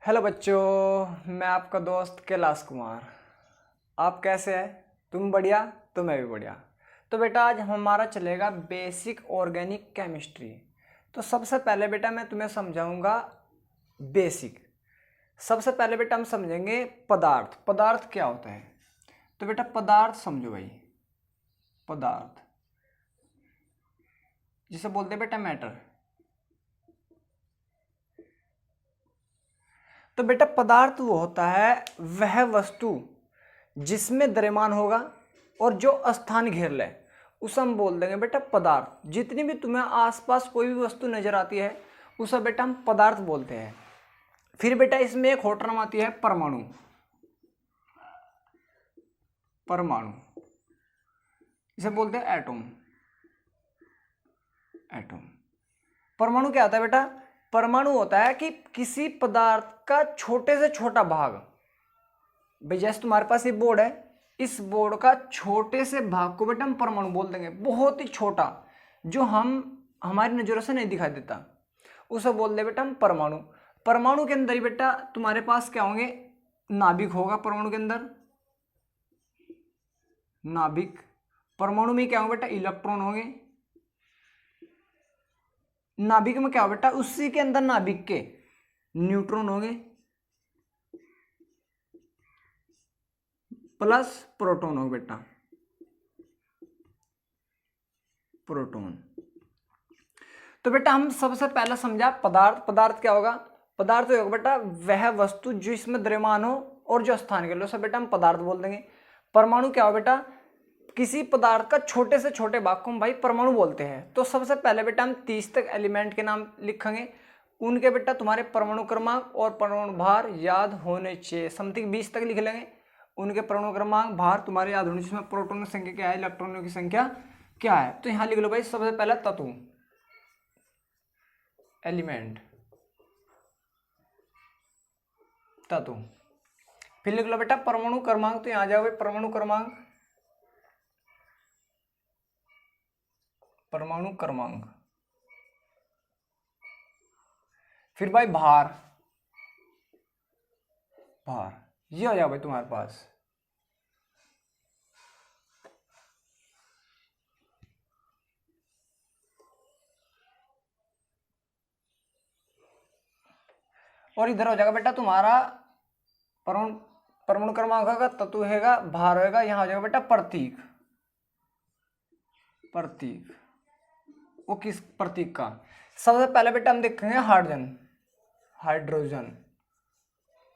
Hello बच्चों, मैं आपका दोस्त कैलाश कुमार। आप कैसे हैं? तुम बढ़िया? तो मैं भी बढ़िया। तो बेटा आज हमारा चलेगा बेसिक ऑर्गेनिक केमिस्ट्री। तो सबसे पहले बेटा मैं तुम्हें समझाऊंगा बेसिक। सबसे पहले बेटा हम समझेंगे पदार्थ। पदार्थ क्या होता है? तो बेटा पदार्थ समझो भाई। पदार्थ जिसे बोलते हैं बेटा मैटर। तो बेटा पदार्थ वो होता है वह वस्तु जिसमें द्रव्यमान होगा और जो स्थान घेर ले, उसे हम बोल देंगे बेटा पदार्थ। जितनी भी तुम्हें आसपास कोई भी वस्तु नजर आती है उसे बेटा हम पदार्थ बोलते हैं। फिर बेटा इसमें एक और टर्म आती है परमाणु। परमाणु इसे बोलते हैं एटम। एटम परमाणु क्या होता है बेटा? परमाणु होता है कि किसी पदार्थ का छोटे से छोटा भाग। भाई जैसे तुम्हारे पास ये बोर्ड है, इस बोर्ड का छोटे से भाग को बेटा हम परमाणु बोल देंगे। बहुत ही छोटा जो हमारी नजरों से नहीं दिखाई देता उसे बोल दे बेटा हम परमाणु। परमाणु के अंदर ही बेटा तुम्हारे पास क्या होंगे? नाभिक होगा परमाणु के अंदर। नाभिक। परमाणु में क्या होंगे बेटा? इलेक्ट्रॉन होंगे। नाभिक में क्या हो बेटा? उसी के अंदर नाभिक के न्यूट्रॉन होंगे प्लस प्रोटॉन होगा बेटा। प्रोटॉन। तो बेटा हम सबसे पहला समझा पदार्थ। पदार्थ क्या होगा? पदार्थ होगा बेटा वह वस्तु जो इसमें द्रव्यमान हो और जो स्थान के लो, सब बेटा हम पदार्थ बोल देंगे। परमाणु क्या हो बेटा? किसी पदार्थ का छोटे से छोटे भाग को हम भाई परमाणु बोलते हैं। तो सबसे पहले बेटा हम 30 तक एलिमेंट के नाम लिखेंगे। उनके बेटा तुम्हारे परमाणु क्रमांक और परमाणु भार याद होने चाहिए। समथिंग 20 तक लिख लेंगे। उनके परमाणु क्रमांक भार तुम्हारे याद होने, जिसमें प्रोटॉन की संख्या क्या है, इलेक्ट्रॉनों की संख्या क्या है। तो यहां लिख लो भाई सबसे पहला तत्व, एलिमेंट, तत्व। फिर लिख लो बेटा परमाणु क्रमांक। तो यहां जाओ भाई परमाणु क्रमांक। परमाणु क्रमांक। फिर भाई भार। भार ये हो जाओ भाई तुम्हारे पास। और इधर हो जाएगा बेटा तुम्हारा परमाणु। परमाणु क्रमांक होगा, तत्व होगा, भार होगा। यहां हो जाएगा बेटा प्रतीक। प्रतीक वो किस प्रतीक का? सबसे पहले बेटा हम देखेंगे हाइड्रोजन। हाइड्रोजन।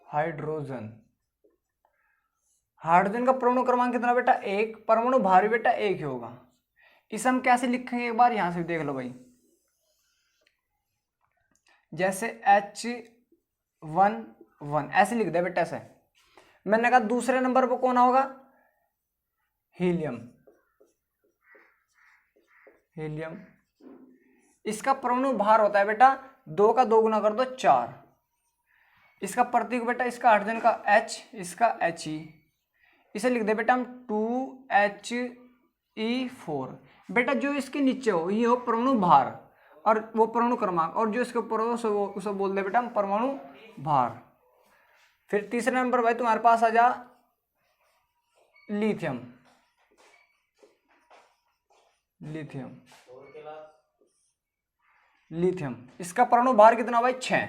हाइड्रोजन। हाइड्रोजन का परमाणु क्रमांक कितना बेटा? 1। परमाणु भार भी बेटा 1 ही होगा। इसे हम कैसे लिखेंगे एक बार यहां से देख लो भाई। जैसे H11 ऐसे लिख दे बेटा। ऐसे मैंने कहा दूसरे नंबर पर कौन होगा? हीलियम। हीलियम। इसका परमाणु भार होता है बेटा 2 का 2 गुना कर दो 4। इसका प्रतीक बेटा, इसका हाइड्रोजन का H, इसका He। इसे लिख दे बेटा हम 2He4। बेटा जो इसके नीचे हो ये हो परमाणु भार और वो परमाणु क्रमांक, और जो इसके ऊपर हो उसे बोल दे बेटा हम परमाणु भार। फिर तीसरे नंबर भाई तुम्हारे पास आ जा लिथियम। लिथियम। लिथियम इसका परमाणु भार कितना भाई? 6।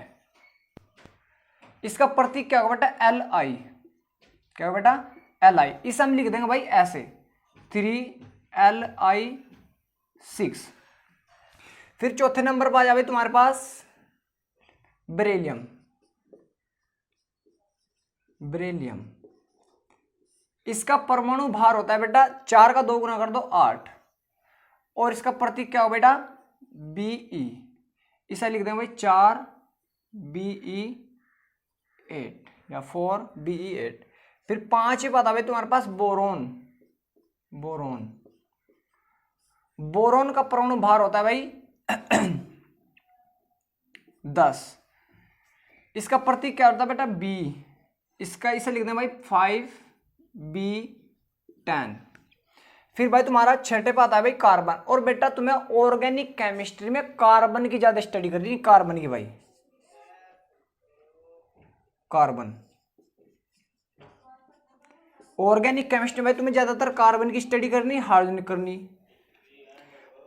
इसका प्रतीक क्या होगा बेटा? Li। क्या होगा बेटा? Li। इसे हम लिख देंगे भाई ऐसे 3Li6। फिर चौथे नंबर पर आ जाए तुम्हारे पास बेरिलियम। बेरिलियम इसका परमाणु भार होता है बेटा 4 का 2 गुना कर दो 8। और इसका प्रतीक क्या हो बेटा? Be। इसे लिख देंगे भाई 4Be8 या 4Be8। फिर 5 ही पता भाई तुम्हारे पास बोरोन। बोरोन। बोरोन का परमाणु भार होता है भाई 10। इसका प्रतीक क्या होता है बेटा? B। इसका इसे लिख दें भाई 5B10। फिर भाई तुम्हारा छठे पे आता है भाई कार्बन। और बेटा तुम्हें ऑर्गेनिक केमिस्ट्री में कार्बन की ज्यादा स्टडी करनी है। कार्बन की भाई कार्बन। ऑर्गेनिक केमिस्ट्री में तुम्हें ज्यादातर कार्बन की स्टडी करनी, हाइड्रोजन करनी।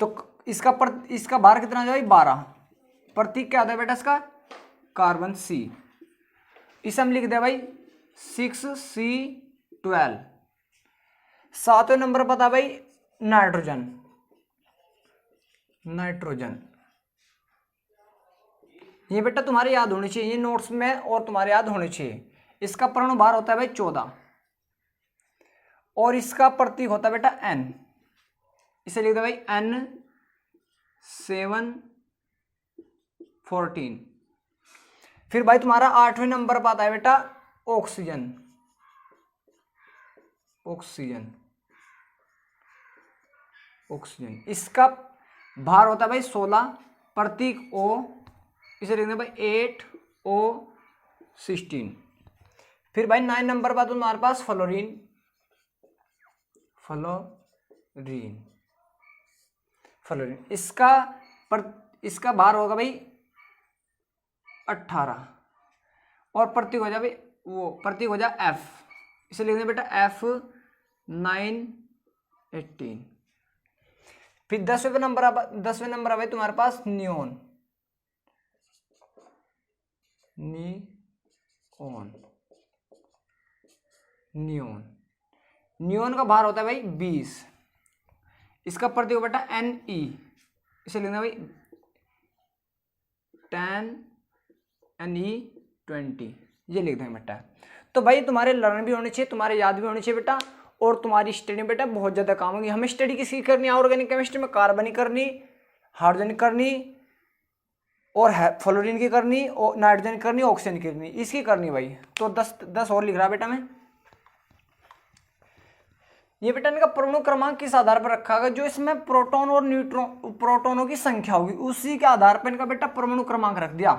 तो इसका भार कितना जो है 12। प्रतीक क्या होता है बेटा इसका, कार्बन C। इसे हम लिख दे भाई 6C12। 7वें नंबर पता भाई नाइट्रोजन। नाइट्रोजन ये बेटा तुम्हारे याद होनी चाहिए, ये नोट्स में और तुम्हारे याद होने चाहिए। इसका परमाणु भार होता है भाई 14 और इसका प्रतीक होता है बेटा N। इसे लिख दो भाई N714। फिर भाई तुम्हारा 8वें नंबर पर आता है बेटा ऑक्सीजन। ऑक्सीजन ऑक्सीजन इसका भार होता है भाई 16, प्रतीक O। इसे लिखते हैं भाई 8O16। फिर भाई 9 नंबर पर तुम्हारे पास फ्लोरीन। फ्लोरीन फ्लोरीन इसका भार होगा भाई 18 और प्रतीक हो जाए भाई प्रतीक हो जाए F। इसे लिखते हैं बेटा F918। फिर 10वें नंबर है भाई तुम्हारे पास नियोन। नियोन का भार होता है भाई 20। इसका प्रतीक हो बेटा Ne। इसे लिखना भाई 10Ne20, ये लिख देंगे बेटा। तो भाई तुम्हारे लर्न भी होने चाहिए, तुम्हारे याद भी होने चाहिए बेटा, और तुम्हारी स्टडी बेटा बहुत ज्यादा काम होगी। हमें स्टडी किसकी करनी है ऑर्गेनिक केमिस्ट्री में, कार्बनिक करनी, हाइड्रोजन करनी और फ्लोरीन की करनी और नाइट्रोजन करनी, ऑक्सीजन की करनी, इसकी करनी भाई। तो 10 और लिख रहा बेटा मैं। ये बेटा इनका परमाणु क्रमांक किस आधार पर रखा गया, जो इसमें प्रोटॉन और न्यूट्रॉन प्रोटॉनों की संख्या होगी उसी के आधार पर इनका बेटा परमाणु क्रमांक रख दिया।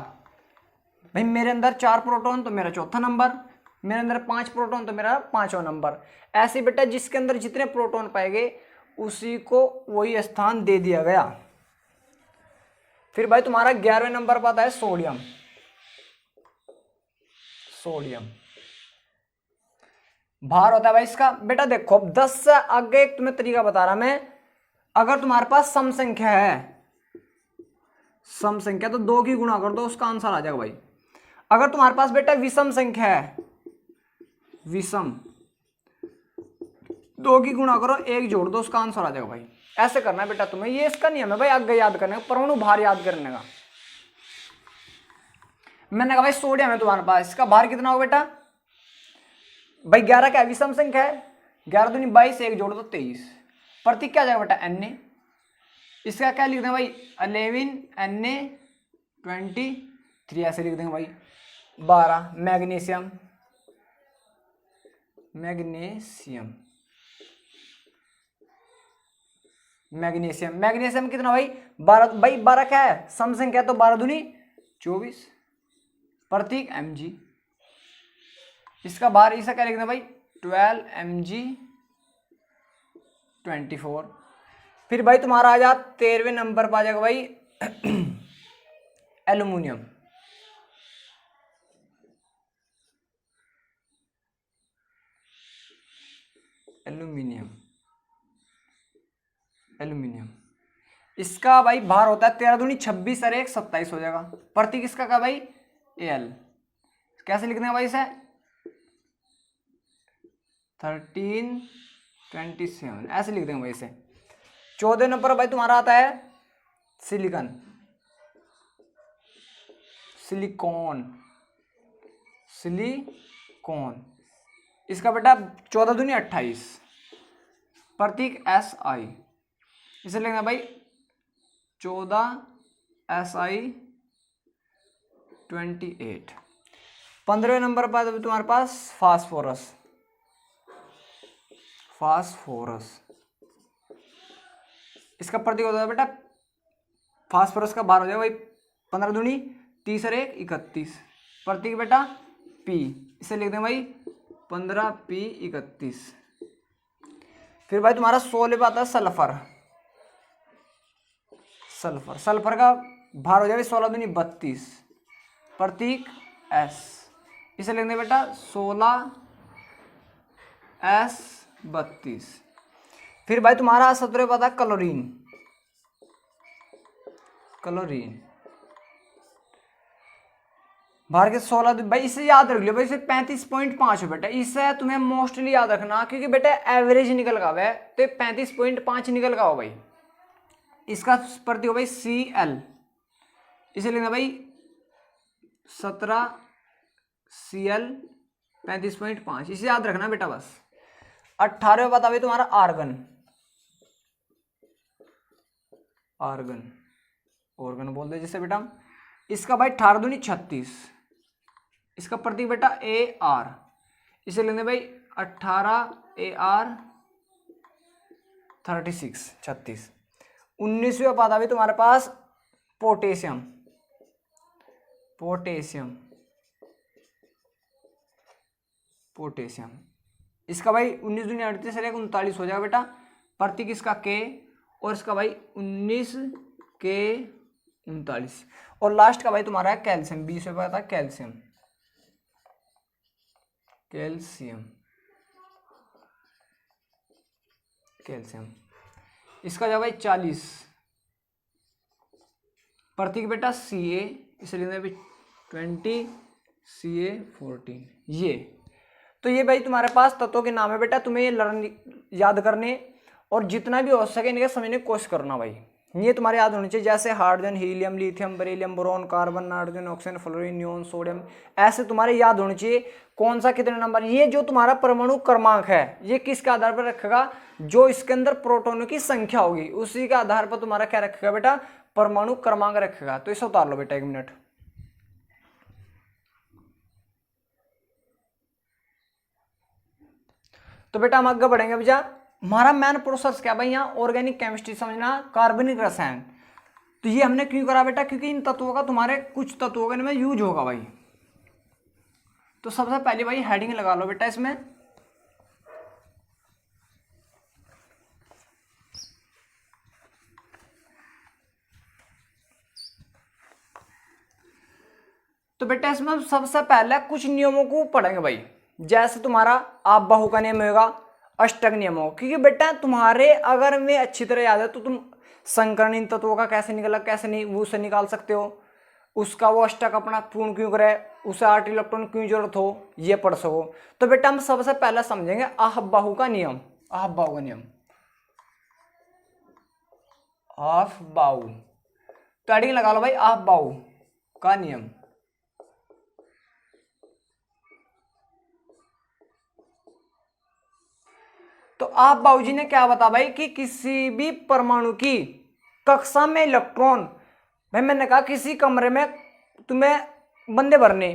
भाई मेरे अंदर 4 प्रोटॉन तो मेरा चौथा नंबर, मेरे अंदर 5 प्रोटॉन तो मेरा 5वां नंबर। ऐसे बेटा जिसके अंदर जितने प्रोटॉन पाए गए उसी को वही स्थान दे दिया गया। फिर भाई तुम्हारा 11वें नंबर पर आता है सोडियम। सोडियम भार होता है भाई इसका बेटा, देखो 10 से आगे एक तुम्हें तरीका बता रहा मैं। अगर तुम्हारे पास सम संख्या है, सम संख्या तो 2 की गुणा कर दो, उसका आंसर आ जाएगा भाई। अगर तुम्हारे पास बेटा विषम संख्या है, विषम 2 की गुणा करो, 1 जोड़ दो, उसका आंसर आ जाएगा भाई। ऐसे करना है बेटा तुम्हें, ये इसका नियम है भाई आगे याद करने का, परमाणु भार याद करने का। मैंने कहा भाई सोडियम है तुम्हारे पास, इसका भार कितना होगा बेटा भाई 11 क्या विषम संख्या है, 11 दूनी 22, 1 जोड़ दो 23, प्रतीक क्या आ जाएगा बेटा Na। इसका क्या लिख देंगे भाई 11Na23, ऐसे लिख देंगे भाई 12। मैग्नीशियम, मैग्नीशियम मैग्नीशियम मैग्नीशियम कितना भाई 12, भाई 12 क्या है सम संख्या, तो 12 दूनी 24, प्रतीक Mg। इसका भार इसका क्या लिखना भाई 12Mg24। फिर भाई तुम्हारा आ जा 13वें नंबर पर आ जाएगा भाई एल्यूमिनियम। एल्यूमिनियम एल्यूमिनियम इसका भाई भार होता है 13 दूनी 26 और 1 27 हो जाएगा। प्रतीक इसका क्या भाई Al। कैसे लिखते हैं भाई इसे 1327, ऐसे लिख देंगे भाई इसे। 14 नंबर भाई तुम्हारा आता है सिलिकॉन, सिलिकॉन सिलिकॉन इसका बेटा 14 दूनी 28, प्रतीक Si। इसे लिखना भाई 14Si28। 15वें नंबर पर तुम्हारे पास फास्फोरस। फास्फोरस इसका प्रतीक होता है बेटा, फास्फोरस का भार हो जाएगा भाई 15 दूनी 30 और 1 31, प्रतीक बेटा P। इसे लिख दें भाई 15P31। फिर भाई तुम्हारा 16 पे आता है सल्फर। सल्फर सल्फर का भार हो जाएगा 16 दूनी 32, प्रतीक S। इसे लिख दें बेटा 16s32। फिर भाई तुम्हारा सूत्र पता क्लोरीन, क्लोरीन बाहर के 16, भाई इसे याद रख लो भाई, इसे 35.5 हो बेटा, इससे तुम्हें मोस्टली याद रखना क्योंकि बेटा एवरेज निकल का है तो 35.5 निकल का हो भाई। इसका प्रति हो भाई Cl, इसे लिखना भाई 17Cl 35.5, इसे याद रखना बेटा बस। 18 बता भाई तुम्हारा आर्गन, आर्गन ऑर्गन बोल दे जिसे बेटा। इसका भाई 18 दूनी 36, इसका प्रतीक बेटा Ar, इसे लेंगे भाई 18 Ar 36 36। 19वें पद भाई तुम्हारे पास पोटेशियम, पोटेशियम, पोटेशियम, इसका भाई 19 दूनी 38 से 39 हो जाएगा बेटा। प्रतीक इसका K और इसका भाई 19K39। और लास्ट का भाई तुम्हारा है कैल्शियम, 20वें पद था कैल्शियम, कैल्शियम, कैल्शियम, इसका जो भाई 40। प्रतीक बेटा Ca, इसे लेना भाई 20Ca14। ये तो ये भाई तुम्हारे पास तत्वों के नाम है बेटा, तुम्हें ये लर्न याद करने और जितना भी हो सके इनके समझने की कोशिश करना भाई। ये तुम्हारे याद होने चाहिए, जैसे hydrogen, helium, lithium, beryllium, boron, carbon, nitrogen, oxygen, fluorine, neon, sodium, ऐसे तुम्हारे याद होने चाहिए कौन सा कितने नंबर। ये जो तुम्हारा परमाणु क्रमांक है ये किसके आधार पर रखेगा, जो इसके अंदर प्रोटॉनों की संख्या होगी उसी के आधार पर तुम्हारा क्या रखेगा बेटा, परमाणु क्रमांक रखेगा। तो इसे उतार लो बेटा 1 मिनट। तो बेटा हम आगे बढ़ेंगे भैया। हमारा मेन प्रोसेस क्या भाई, यहाँ ऑर्गेनिक केमिस्ट्री समझना, कार्बनिक रसायन। तो ये हमने क्यों करा बेटा, क्योंकि इन तत्वों का तुम्हारे कुछ तत्वों के में यूज होगा भाई। तो सबसे पहले भाई हेडिंग लगा लो बेटा इसमें, तो बेटा इसमें सबसे पहले कुछ नियमों को पढ़ेंगे भाई। जैसे तुम्हारा आप बाहु का नियम होगा, अष्टक नियम होगा, क्योंकि बेटा तुम्हारे अगर मैं अच्छी तरह याद है तो तुम संकरणीय तत्वों का कैसे निकला कैसे नहीं वो से निकाल सकते हो, उसका वो अष्टक अपना पूर्ण क्यों करे, उसे 8 इलेक्ट्रॉन क्यों जरूरत हो, ये पढ़ सको। तो बेटा हम सबसे पहले समझेंगे आहबाहु का नियम, आहबाहु का नियम, आहबाहु। तो हेडिंग लगा लो भाई आहबाहु का नियम। तो आप बाबूजी ने क्या बता भाई कि किसी भी परमाणु की कक्षा में इलेक्ट्रॉन, भाई मैंने कहा किसी कमरे में तुम्हें बंदे भरने,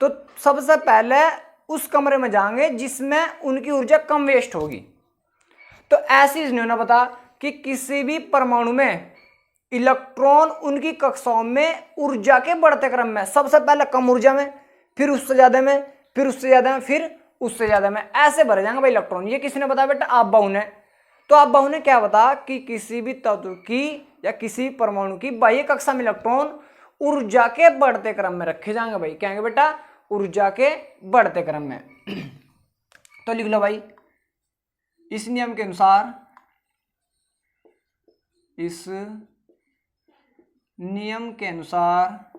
तो सबसे पहले उस कमरे में जाएंगे जिसमें उनकी ऊर्जा कम वेस्ट होगी। तो ऐसी इन्होंने बता कि किसी भी परमाणु में इलेक्ट्रॉन उनकी कक्षाओं में ऊर्जा के बढ़ते क्रम में सबसे पहले कम ऊर्जा में, फिर उससे ज्यादा में, फिर उससे ज्यादा में, फिर उससे ज्यादा में, ऐसे भरे जाएंगे भाई इलेक्ट्रॉन। ये किसने बताया बेटा, आपबाहु ने। तो आपबाहु ने क्या बता कि किसी भी तत्व की या किसी परमाणु की बाह्य कक्षा में इलेक्ट्रॉन ऊर्जा के बढ़ते क्रम में रखे जाएंगे भाई, कहेंगे बेटा ऊर्जा के बढ़ते क्रम में। तो लिख लो भाई इस नियम के अनुसार, इस नियम के अनुसार,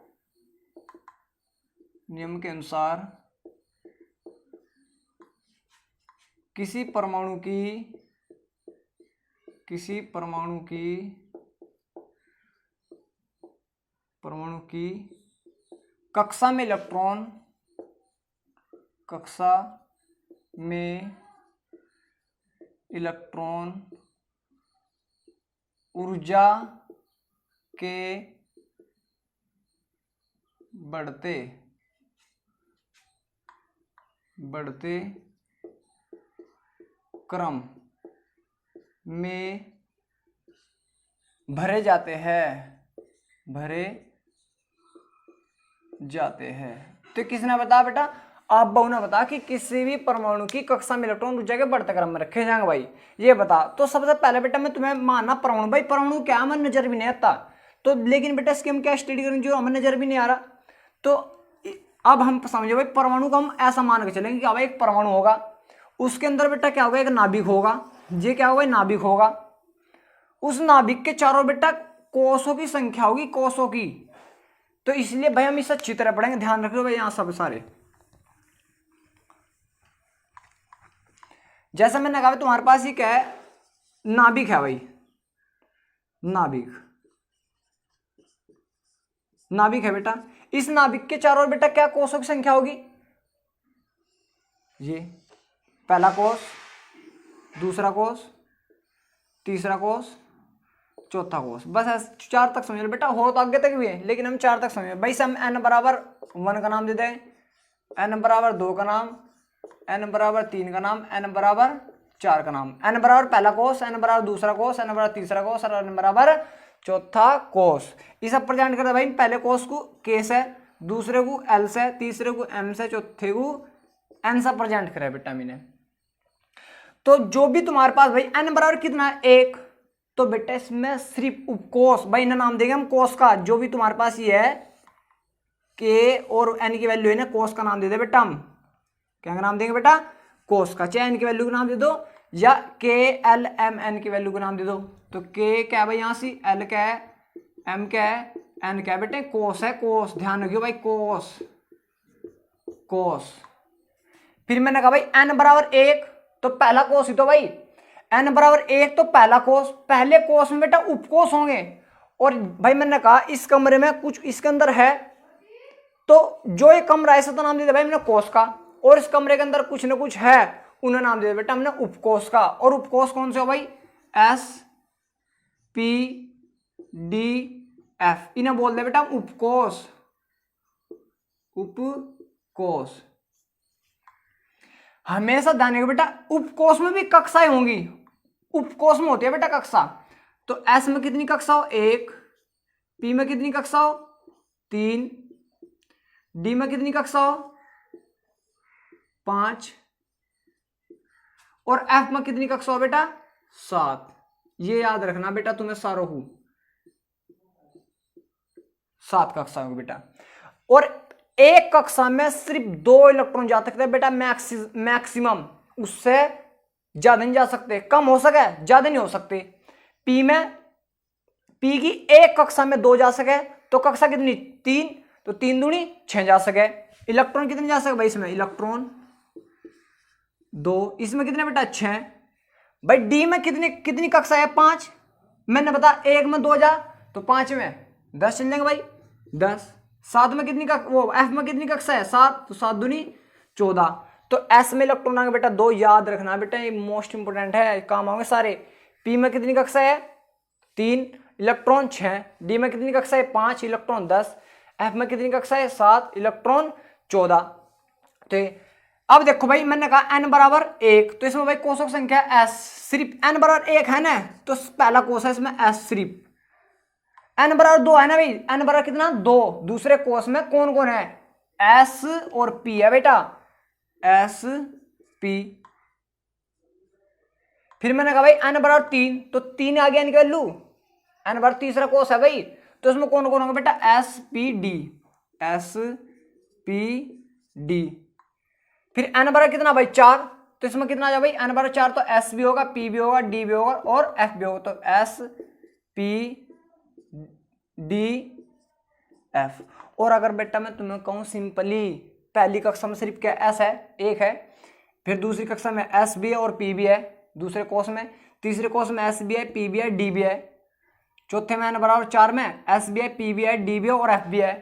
नियम के अनुसार किसी परमाणु की कक्षा में इलेक्ट्रॉन, कक्षा में इलेक्ट्रॉन ऊर्जा के बढ़ते क्रम में भरे जाते हैं। तो किसने बताया बेटा, आपबाहु ने बता कि किसी भी परमाणु की कक्षा में इलेक्ट्रॉन ऊर्जा के बढ़ते क्रम में रखे जाएंगे भाई, ये बता। तो सबसे पहले बेटा मैं तुम्हें मानना परमाणु, भाई परमाणु क्या हमें नजर भी नहीं आता, तो लेकिन बेटा इसकी हम क्या स्टडी करें जो हमें नजर भी नहीं आ रहा। तो अब हम समझो भाई परमाणु को हम ऐसा मान के चलेंगे कि अब एक परमाणु होगा, उसके अंदर बेटा क्या होगा, एक नाभिक होगा, ये क्या होगा, नाभिक होगा। उस नाभिक के चारों बेटा कोषों की संख्या होगी, कोषों की। तो इसलिए भाई हम इस अच्छी तरह पढ़ेंगे, ध्यान रखो भाई यहां सब सारे। जैसा मैंने कहा तुम्हारे पास ये क्या है, नाभिक है भाई, नाभिक, नाभिक है बेटा। इस नाभिक के चारों ओर बेटा क्या कोषों की संख्या होगी, ये पहला कोष, दूसरा कोष, तीसरा कोष, चौथा कोष। बस ऐसे 4 तक समझ लो बेटा, हो तो आगे तक भी है लेकिन हम 4 तक समझ भाई। हम n बराबर 1 का नाम दे दें, n बराबर 2 का नाम, n बराबर 3 का नाम, n बराबर 4 का नाम। n बराबर पहला कोष, n बराबर दूसरा कोष, n बराबर तीसरा कोष और n बराबर चौथा कोष। ये सब प्रेजेंट करते भाई। पहले कोष को k से, दूसरे को l से, तीसरे को m से, चौथे को n से प्रेजेंट करे बेटा मैंने। तो जो भी तुम्हारे पास भाई n बराबर कितना है, 1, तो बेटा इसमें सिर्फ उपकोष, भाई इन्हें नाम देंगे हम कोष का। जो भी तुम्हारे पास ये है k और n की वैल्यू है ना, कोष का नाम दे दे बेटा हम। क्या नाम देंगे बेटा, कोष का। चाहे n की वैल्यू का नाम दे दो या k l m n की वैल्यू का नाम दे दो। तो k क्या है भाई यहां से, l क्या है, m क्या है, n क्या है बेटे, कोष है, कोष। ध्यान रखियो भाई, कोष, कोष। फिर मैंने कहा भाई n बराबर 1, तो पहला कोष ही तो भाई, n बराबर 1 तो पहला कोष। पहले कोष में बेटा उपकोष होंगे। और भाई मैंने कहा इस कमरे में कुछ इसके अंदर है, तो जो ये कमरा है इसे तो नाम दे दिया भाई हमने कोष का। और इस कमरे के अंदर कुछ ना कुछ है, उन्हें नाम दे दिया बेटा हमने उपकोष का। और उपकोष कौन से हो भाई, S P D F, इन्हें बोल दे बेटा उपकोष, उपकोष। हमेशा ध्यान रखिए बेटा, उपकोष में भी कक्षाएं होंगी। उपकोष में होती है बेटा कक्षा। तो S में कितनी कक्षा हो, 1, P में कितनी कक्षा हो, 3, D में कितनी कक्षा हो, 5, और F में कितनी कक्षा हो बेटा, 7। ये याद रखना बेटा तुम्हें सारों को, 7 कक्षा होगी बेटा। और एक कक्षा में सिर्फ 2 इलेक्ट्रॉन जा सकते हैं बेटा, मैक्सिमम। उससे ज्यादा नहीं जा सकते, कम हो सके ज्यादा नहीं हो सकते। पी में, पी की एक कक्षा में 2 जा सके तो कक्षा कितनी, 3, तो 3 दूनी 6 जा सके। इलेक्ट्रॉन कितने जा सके भाई इसमें, इलेक्ट्रॉन 2, इसमें कितने बेटा 6। भाई डी में कितनी कक्षा है, 5। मैंने बता 1 में 2 जा तो 5 में 10 चल जाएंगे भाई, 10। 7 में कितनी वो एफ में कितनी कक्षा है, 7, तो 7 दूनी 14। तो एस में इलेक्ट्रॉन आएंगे बेटा 2, याद रखना बेटा, ये मोस्ट इंपोर्टेंट है, काम आएंगे सारे। पी में कितनी कक्षा है, 3, इलेक्ट्रॉन 6। डी में कितनी कक्षा है, 5, इलेक्ट्रॉन 10। एफ में कितनी कक्षा है, 7, इलेक्ट्रॉन 14। तो अब देखो भाई मैंने कहा n बराबर 1, तो इसमें भाई कोषों की संख्या s, सिर्फ n बराबर 1 है ना, तो पहला कोष है इसमें s सिर्फ। n बराबर 2 है ना भाई, n बराबर कितना 2, दूसरे कोष में कौन कौन है, s और p है बेटा, s p। फिर मैंने कहा भाई n बराबर 3, तो 3 आ गया निकल लू, n बराबर तीसरा कोष है भाई, तो इसमें कौन कौन होगा बेटा, s p d, s p d। फिर n बराबर कितना भाई 4, तो इसमें कितना आ जाए भाई, n बराबर 4, तो s भी होगा, p भी होगा, d भी होगा और f भी होगा। तो s p d f। और अगर बेटा मैं तुम्हें कहूँ सिंपली, पहली कक्षा में सिर्फ क्या s है, 1 है। फिर दूसरी कक्षा में s भी है और p भी है दूसरे कोष में। तीसरे कोष में s भी है, p भी है, d भी है। चौथे में n बराबर 4 में s भी है, p भी है, d भी है और f भी है।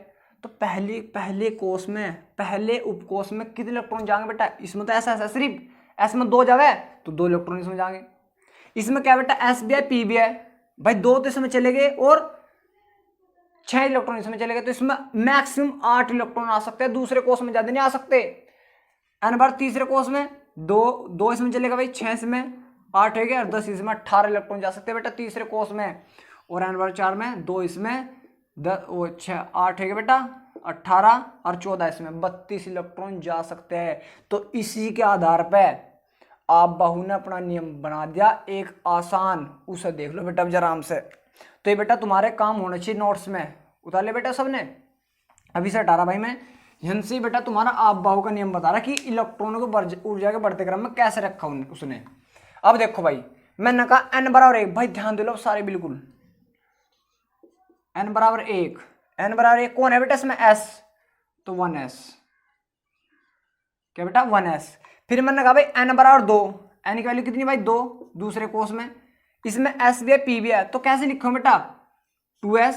तो पहले कोष में, पहले उपकोष में कितने इलेक्ट्रॉन जाएंगे बेटा, इसमें तो ऐसा सिर्फ s में 2 जावे तो 2 इलेक्ट्रॉन इसमें जाएंगे। इसमें क्या बेटा, s भी है, p भी है भाई, 2 तो इसमें चले गए और 6 इलेक्ट्रॉन इसमें चले गए। तो इसमें मैक्सिमम 8 इलेक्ट्रॉन आ सकते हैं, दूसरे कोष में ज्यादा नहीं आ सकते। n बार तीसरे कोष में 2 इसमें चलेगा भाई, 6 इसमें 8 हो गया और 10 इसमें 18 इलेक्ट्रॉन जा सकते हैं बेटा तीसरे कोष में। और n बार 4 में 2 इसमें 6 8 है बेटा 18 और 14 इसमें 32 इलेक्ट्रॉन जा सकते हैं। तो इसी के आधार पे आप बाहू ने अपना नियम बना दिया एक आसान, उसे देख लो बेटा जरा आराम से। तो ये बेटा तुम्हारे काम होना चाहिए, नोट्स में उतार ले बेटा सबने। अभी से हटा रहा भाई मैं यहाँ से बेटा तुम्हारा आपबाहु का नियम बता रहा कि इलेक्ट्रॉनों को ऊर्जा के बढ़ते क्रम में कैसे रखा उसने। अब देखो भाई, मैंने कहा n बराबर 1, भाई ध्यान दे लो सारे बिल्कुल, n बराबर 1, n बराबर 1 कौन है बेटा इसमें, s, तो 1s, क्या बेटा 1s। फिर मैंने कहा भाई n बराबर 2, n की वैल्यू कितनी भाई 2, दूसरे कोष में, इसमें s भी है p भी है, तो कैसे लिखो बेटा 2s,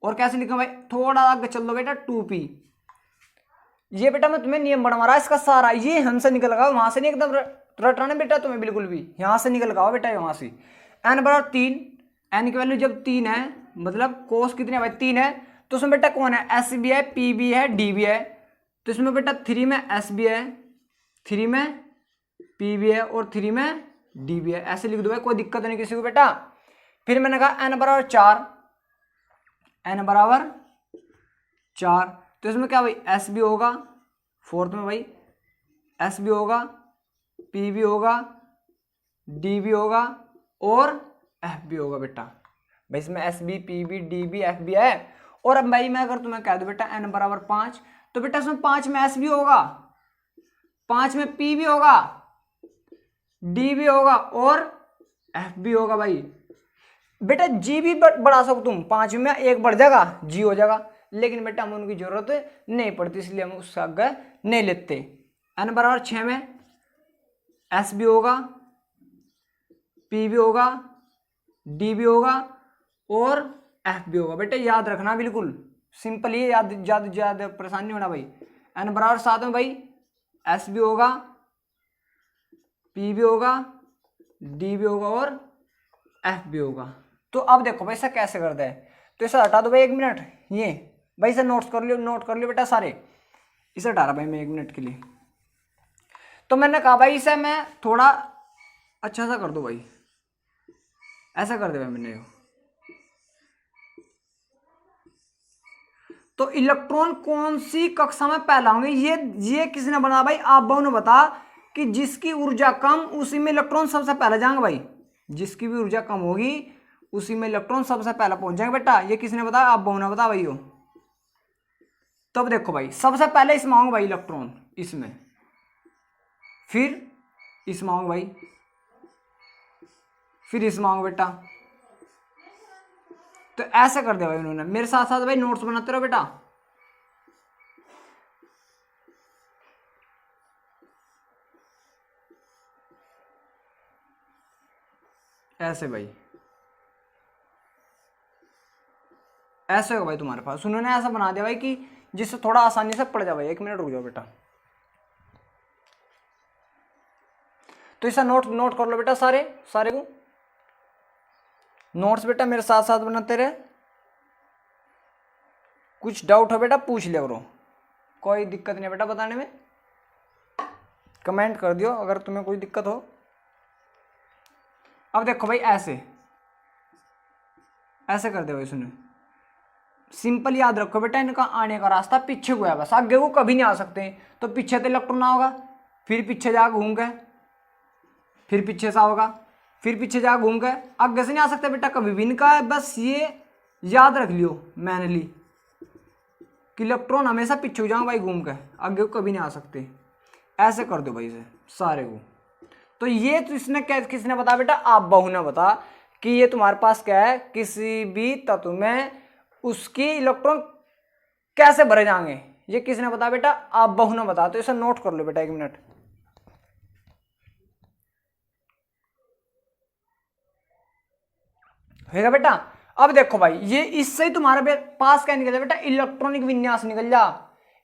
और कैसे लिखो भाई, थोड़ा आगे चल दो बेटा 2p। ये बेटा मैं तुम्हें नियम बनवा रहा इसका सारा, ये हमसे निकल गया, वहां से नहीं एकदम रटाना बेटा तुम्हें बिल्कुल भी, यहां से निकल गया बेटा वहां से। n बराबर 3, n की वैल्यू जब 3 है, मतलब कोस कितने भाई 3 है, तो उसमें बेटा कौन है, s भी है, p भी है, d भी है, तो इसमें बेटा 3 में s भी है, 3 में p भी है, और 3 में d भी है, ऐसे लिख दो भाई, कोई दिक्कत नहीं किसी को बेटा। फिर मैंने कहा n बराबर 4, n बराबर 4, तो इसमें क्या भाई s भी होगा, फोर्थ में भाई s भी होगा, p भी होगा, d भी होगा, और f भी होगा बेटा। भाई इसमें s भी, p भी, d भी, f भी है। और अब भाई मैं अगर तुम्हें कह दूं बेटा n बराबर 5, तो बेटा इसमें 5 में s भी होगा, 5 में p भी होगा, d भी होगा, और f भी होगा। भाई बेटा g भी बढ़ा सको तुम, 5 में 1 बढ़ जाएगा, g हो जाएगा, लेकिन बेटा हमें उनकी जरूरत नहीं पड़ती, इसलिए हम उससे आगे नहीं लेते। n बराबर 6 में s भी होगा, p भी होगा, d भी होगा, और f भी होगा। बेटा याद रखना बिल्कुल सिंपल, ये याद ज्यादा परेशानी होना भाई। n बराबर 7 में भाई s भी होगा, p भी होगा, d भी होगा, और f भी होगा। तो अब देखो भाई इसे कैसे करते हैं, तो इसे हटा दो भाई 1 मिनट, ये भाई इसे नोट कर लियो बेटा सारे, इसे हटा रहा भाई मैं 1 मिनट के लिए। तो मैंने कहा भाई इसे मैं थोड़ा अच्छा सा कर दो भाई, ऐसा कर दे भाई मैंने। तो इलेक्ट्रॉन कौन सी कक्षा में पहला होंगे, ये किसने बना भाई, आपबाहु ने बता कि जिसकी ऊर्जा कम उसी में इलेक्ट्रॉन सबसे पहले जाएंगे भाई, जिसकी भी ऊर्जा कम होगी उसी में इलेक्ट्रॉन सबसे पहले पहुंच जाएंगे बेटा। ये किसने बताया, आपबाहु ने बताया भाई। तब देखो भाई सबसे पहले इसमें आऊंगा भाई इलेक्ट्रॉन, इसमें, फिर इसमें आऊंगा भाई, फिर इसमें आऊंगा बेटा। तो ऐसा कर दिया भाई उन्होंने, मेरे साथ साथ भाई नोट्स बनाते रहो बेटा। ऐसे भाई, ऐसे होगा भाई तुम्हारे पास, उन्होंने ऐसा बना दिया भाई कि जिससे थोड़ा आसानी से पड़ जाए भाई। 1 मिनट रुक जाओ बेटा, तो इसे नोट कर लो बेटा सारे को नोट्स बेटा मेरे साथ साथ बनाते रहे। कुछ डाउट हो बेटा पूछ लिया करो, कोई दिक्कत नहीं बेटा बताने में, कमेंट कर दियो अगर तुम्हें कोई दिक्कत हो। अब देखो भाई ऐसे कर दे भाई, सुनो सिंपल याद रखो बेटा, इनका आने का रास्ता पीछे को है बस, आगे को कभी नहीं आ सकते। तो पीछे तो इलेक्ट्रॉन होगा, फिर पीछे जा घूम के, फिर पीछे से होगा, फिर पीछे जा घूम के, आगे से नहीं आ सकते बेटा कभी भी। इनका है बस ये याद रख लियो मैनली कि इलेक्ट्रॉन हमेशा पीछे को जाओ भाई घूम के, आगे को कभी नहीं आ सकते। ऐसे कर दो भाई इसे सारे को। तो ये तो इसने क्या, किसने बता बेटा, आपबाहु ने बता कि ये तुम्हारे पास क्या है, किसी भी तत्व में उसकी इलेक्ट्रॉन कैसे भरे जाएंगे, ये किसने बता बेटा, आपबाहु ने बता। तो इसे नोट कर लो बेटा 1 मिनट। होगा बेटा। अब देखो भाई ये इससे ही तुम्हारे पास क्या निकल बेटा, इलेक्ट्रॉनिक विन्यास निकल जा।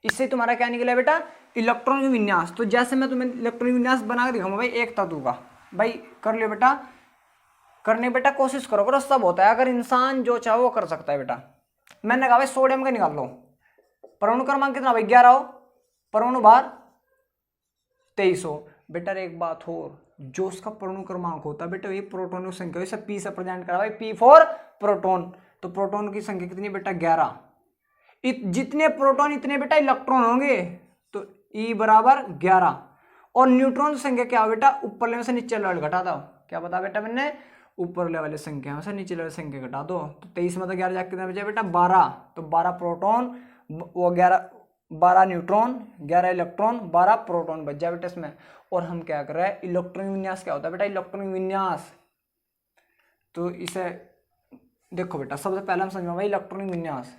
इससे तुम्हारा क्या निकला बेटा, इलेक्ट्रॉनिक विन्यास। तो जैसे मैं तुम्हें इलेक्ट्रॉनिक विन्यास बना के दिखाऊंगा भाई एक तत्व का, भाई कर लियो बेटा, करने बेटा कोशिश करो सब होता है, अगर इंसान जो चाहे वो कर सकता है बेटा। मैंने कहा भाई सोडियम का निकाल लो, परमाणु क्रमांक कितना भाई 11 हो, परमाणु भार 23 हो। बेटा एक बात हो, जो उसका परमाणु क्रमांक होता है बेटा ये प्रोटॉन की संख्या, इसे पी से प्रेजेंट करा भाई, पी फॉर प्रोटॉन। तो प्रोटॉन की संख्या कितनी बेटा 11, जितने प्रोटॉन इतने बेटा इलेक्ट्रॉन होंगे, तो E बराबर 11। और न्यूट्रॉन की संख्या क्या हो बेटा, ऊपर लेवल से नीचे लेवल घटा दो। क्या बता बेटा मैंने, ऊपर लेवल संख्या से नीचे लेवल संख्या घटा दो। तो 23 में तो 11 जाके कितना बचा बेटा 12। तो 12 प्रोटॉन वो 11 12 न्यूट्रॉन, 11 इलेक्ट्रॉन, 12 प्रोटॉन बच जाए बेटा इसमें। और हम क्या कर रहे हैं, इलेक्ट्रॉनिक विन्यास क्या होता है बेटा, इलेक्ट्रॉनिक विन्यास। तो इसे देखो बेटा, सबसे पहले हम समझाऊंगा इलेक्ट्रॉनिक विन्यास।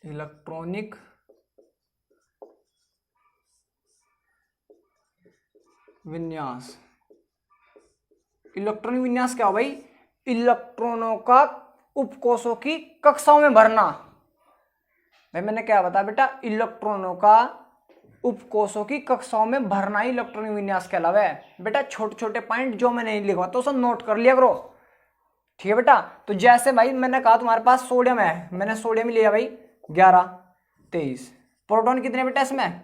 इलेक्ट्रॉनिक विन्यास, इलेक्ट्रॉनिक विन्यास क्या हो भाई, इलेक्ट्रॉनों का उपकोषों की कक्षाओं में भरना। भाई मैंने क्या बताया बेटा, इलेक्ट्रॉनों का उपकोषों की कक्षाओं में भरना ही इलेक्ट्रॉनिक विन्यास कहलावा है। बेटा छोटे छोटे पॉइंट जो मैंने लिखवा तो सब नोट कर लिया करो, ठीक है बेटा। तो जैसे भाई मैंने कहा तुम्हारे पास सोडियम है, मैंने सोडियम लिया भाई 11, 23, प्रोटॉन कितने बेटा इसमें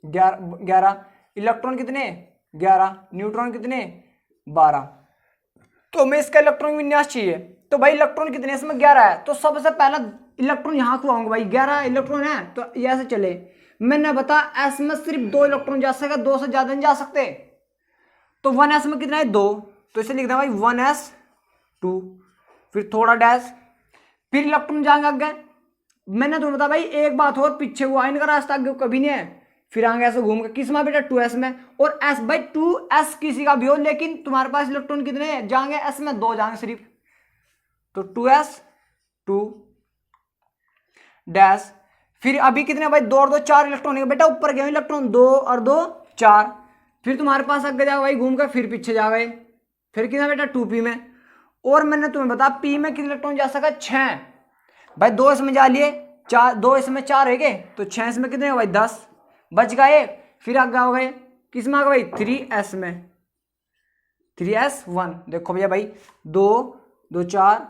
11, इलेक्ट्रॉन कितने 11, न्यूट्रॉन कितने 12। तो हमें इसका इलेक्ट्रॉन विन्यास चाहिए। तो भाई इलेक्ट्रॉन कितने इसमें 11 है, तो सबसे पहला इलेक्ट्रॉन यहां खुआऊंगा भाई, 11 इलेक्ट्रॉन है तो ये ऐसे चले। मैंने बता एस में सिर्फ 2 इलेक्ट्रॉन जा सकेगा, 2 से ज्यादा नहीं जा सकते। तो 1s में कितना है 2, तो इसे लिख दें भाई 1s2, फिर थोड़ा डैश, फिर इलेक्ट्रॉन जाएंगे आगे। मैंने तुम्हें बताया भाई एक बात और, पीछे वो आयन का रास्ता आगे कभी नहीं है, फिर आगे ऐसे घूम के किस में बेटा 2s में। और s भाई 2s किसी का भी हो, लेकिन तुम्हारे पास इलेक्ट्रॉन कितने हैं जाएंगे s में 2 जाएंगे सिर्फ, तो 2s 2 डैश। फिर अभी कितने भाई 2 और 2 4 इलेक्ट्रॉन है बेटा, ऊपर गए इलेक्ट्रॉन 2 और 2 4, फिर तुम्हारे पास आगे जाओ भाई घूम कर, फिर पीछे जा गए, फिर कितना बेटा 2p में। और मैंने तुम्हें बताया p में कितने इलेक्ट्रॉन जा सका 6, भाई 2 इसमें जा लिए 4, 2 इसमें 4 है के, तो 6 इसमें कितने भाई 10 बच गए। फिर आगे हो गए किस में आ गए भाई 3s में, 3s1। देखो भैया भाई 2 2 4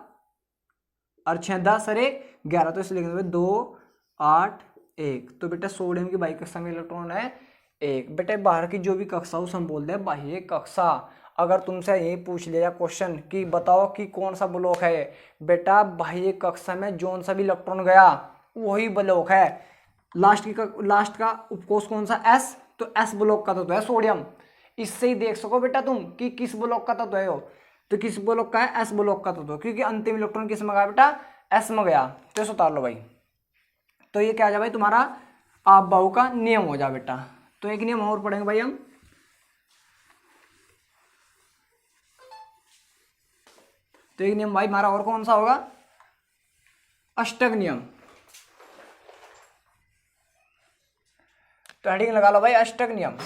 और 6 10 और 1 11, तो इसलिए लिखेंगे 2 8 1। तो बेटा सोडियम की बाह्य कक्षा में इलेक्ट्रॉन है 1। बेटा बाहर की जो भी कक्षा उसे हम बोलते हैं बाह्य कक्षा। अगर तुमसे यही पूछ लिया जाए कि बताओ कि कौन सा ब्लॉक है, बेटा बाह्य कक्षा में जोन सा भी इलेक्ट्रॉन गया वही ब्लॉक है। लास्ट का उपकोष कौन सा s, तो s ब्लॉक का तो है सोडियम। इससे ही देख सको बेटा तुम कि किस ब्लॉक का तत्व है हो, तो किस ब्लॉक का है s ब्लॉक का तत्व, क्योंकि अंतिम इलेक्ट्रॉन किस में गया बेटा s में गया। तो इसे उतार लो भाई, तो ये क्या आ जाए भाई तुम्हारा आप बाहु का नियम हो जाए बेटा। तो एक नियम और पढ़ेंगे भाई हम, तो एक नियम भाई हमारा और कौन सा होगा, अष्टक नियम। तो हेडिंग लगा लो भाई अष्टक नियम,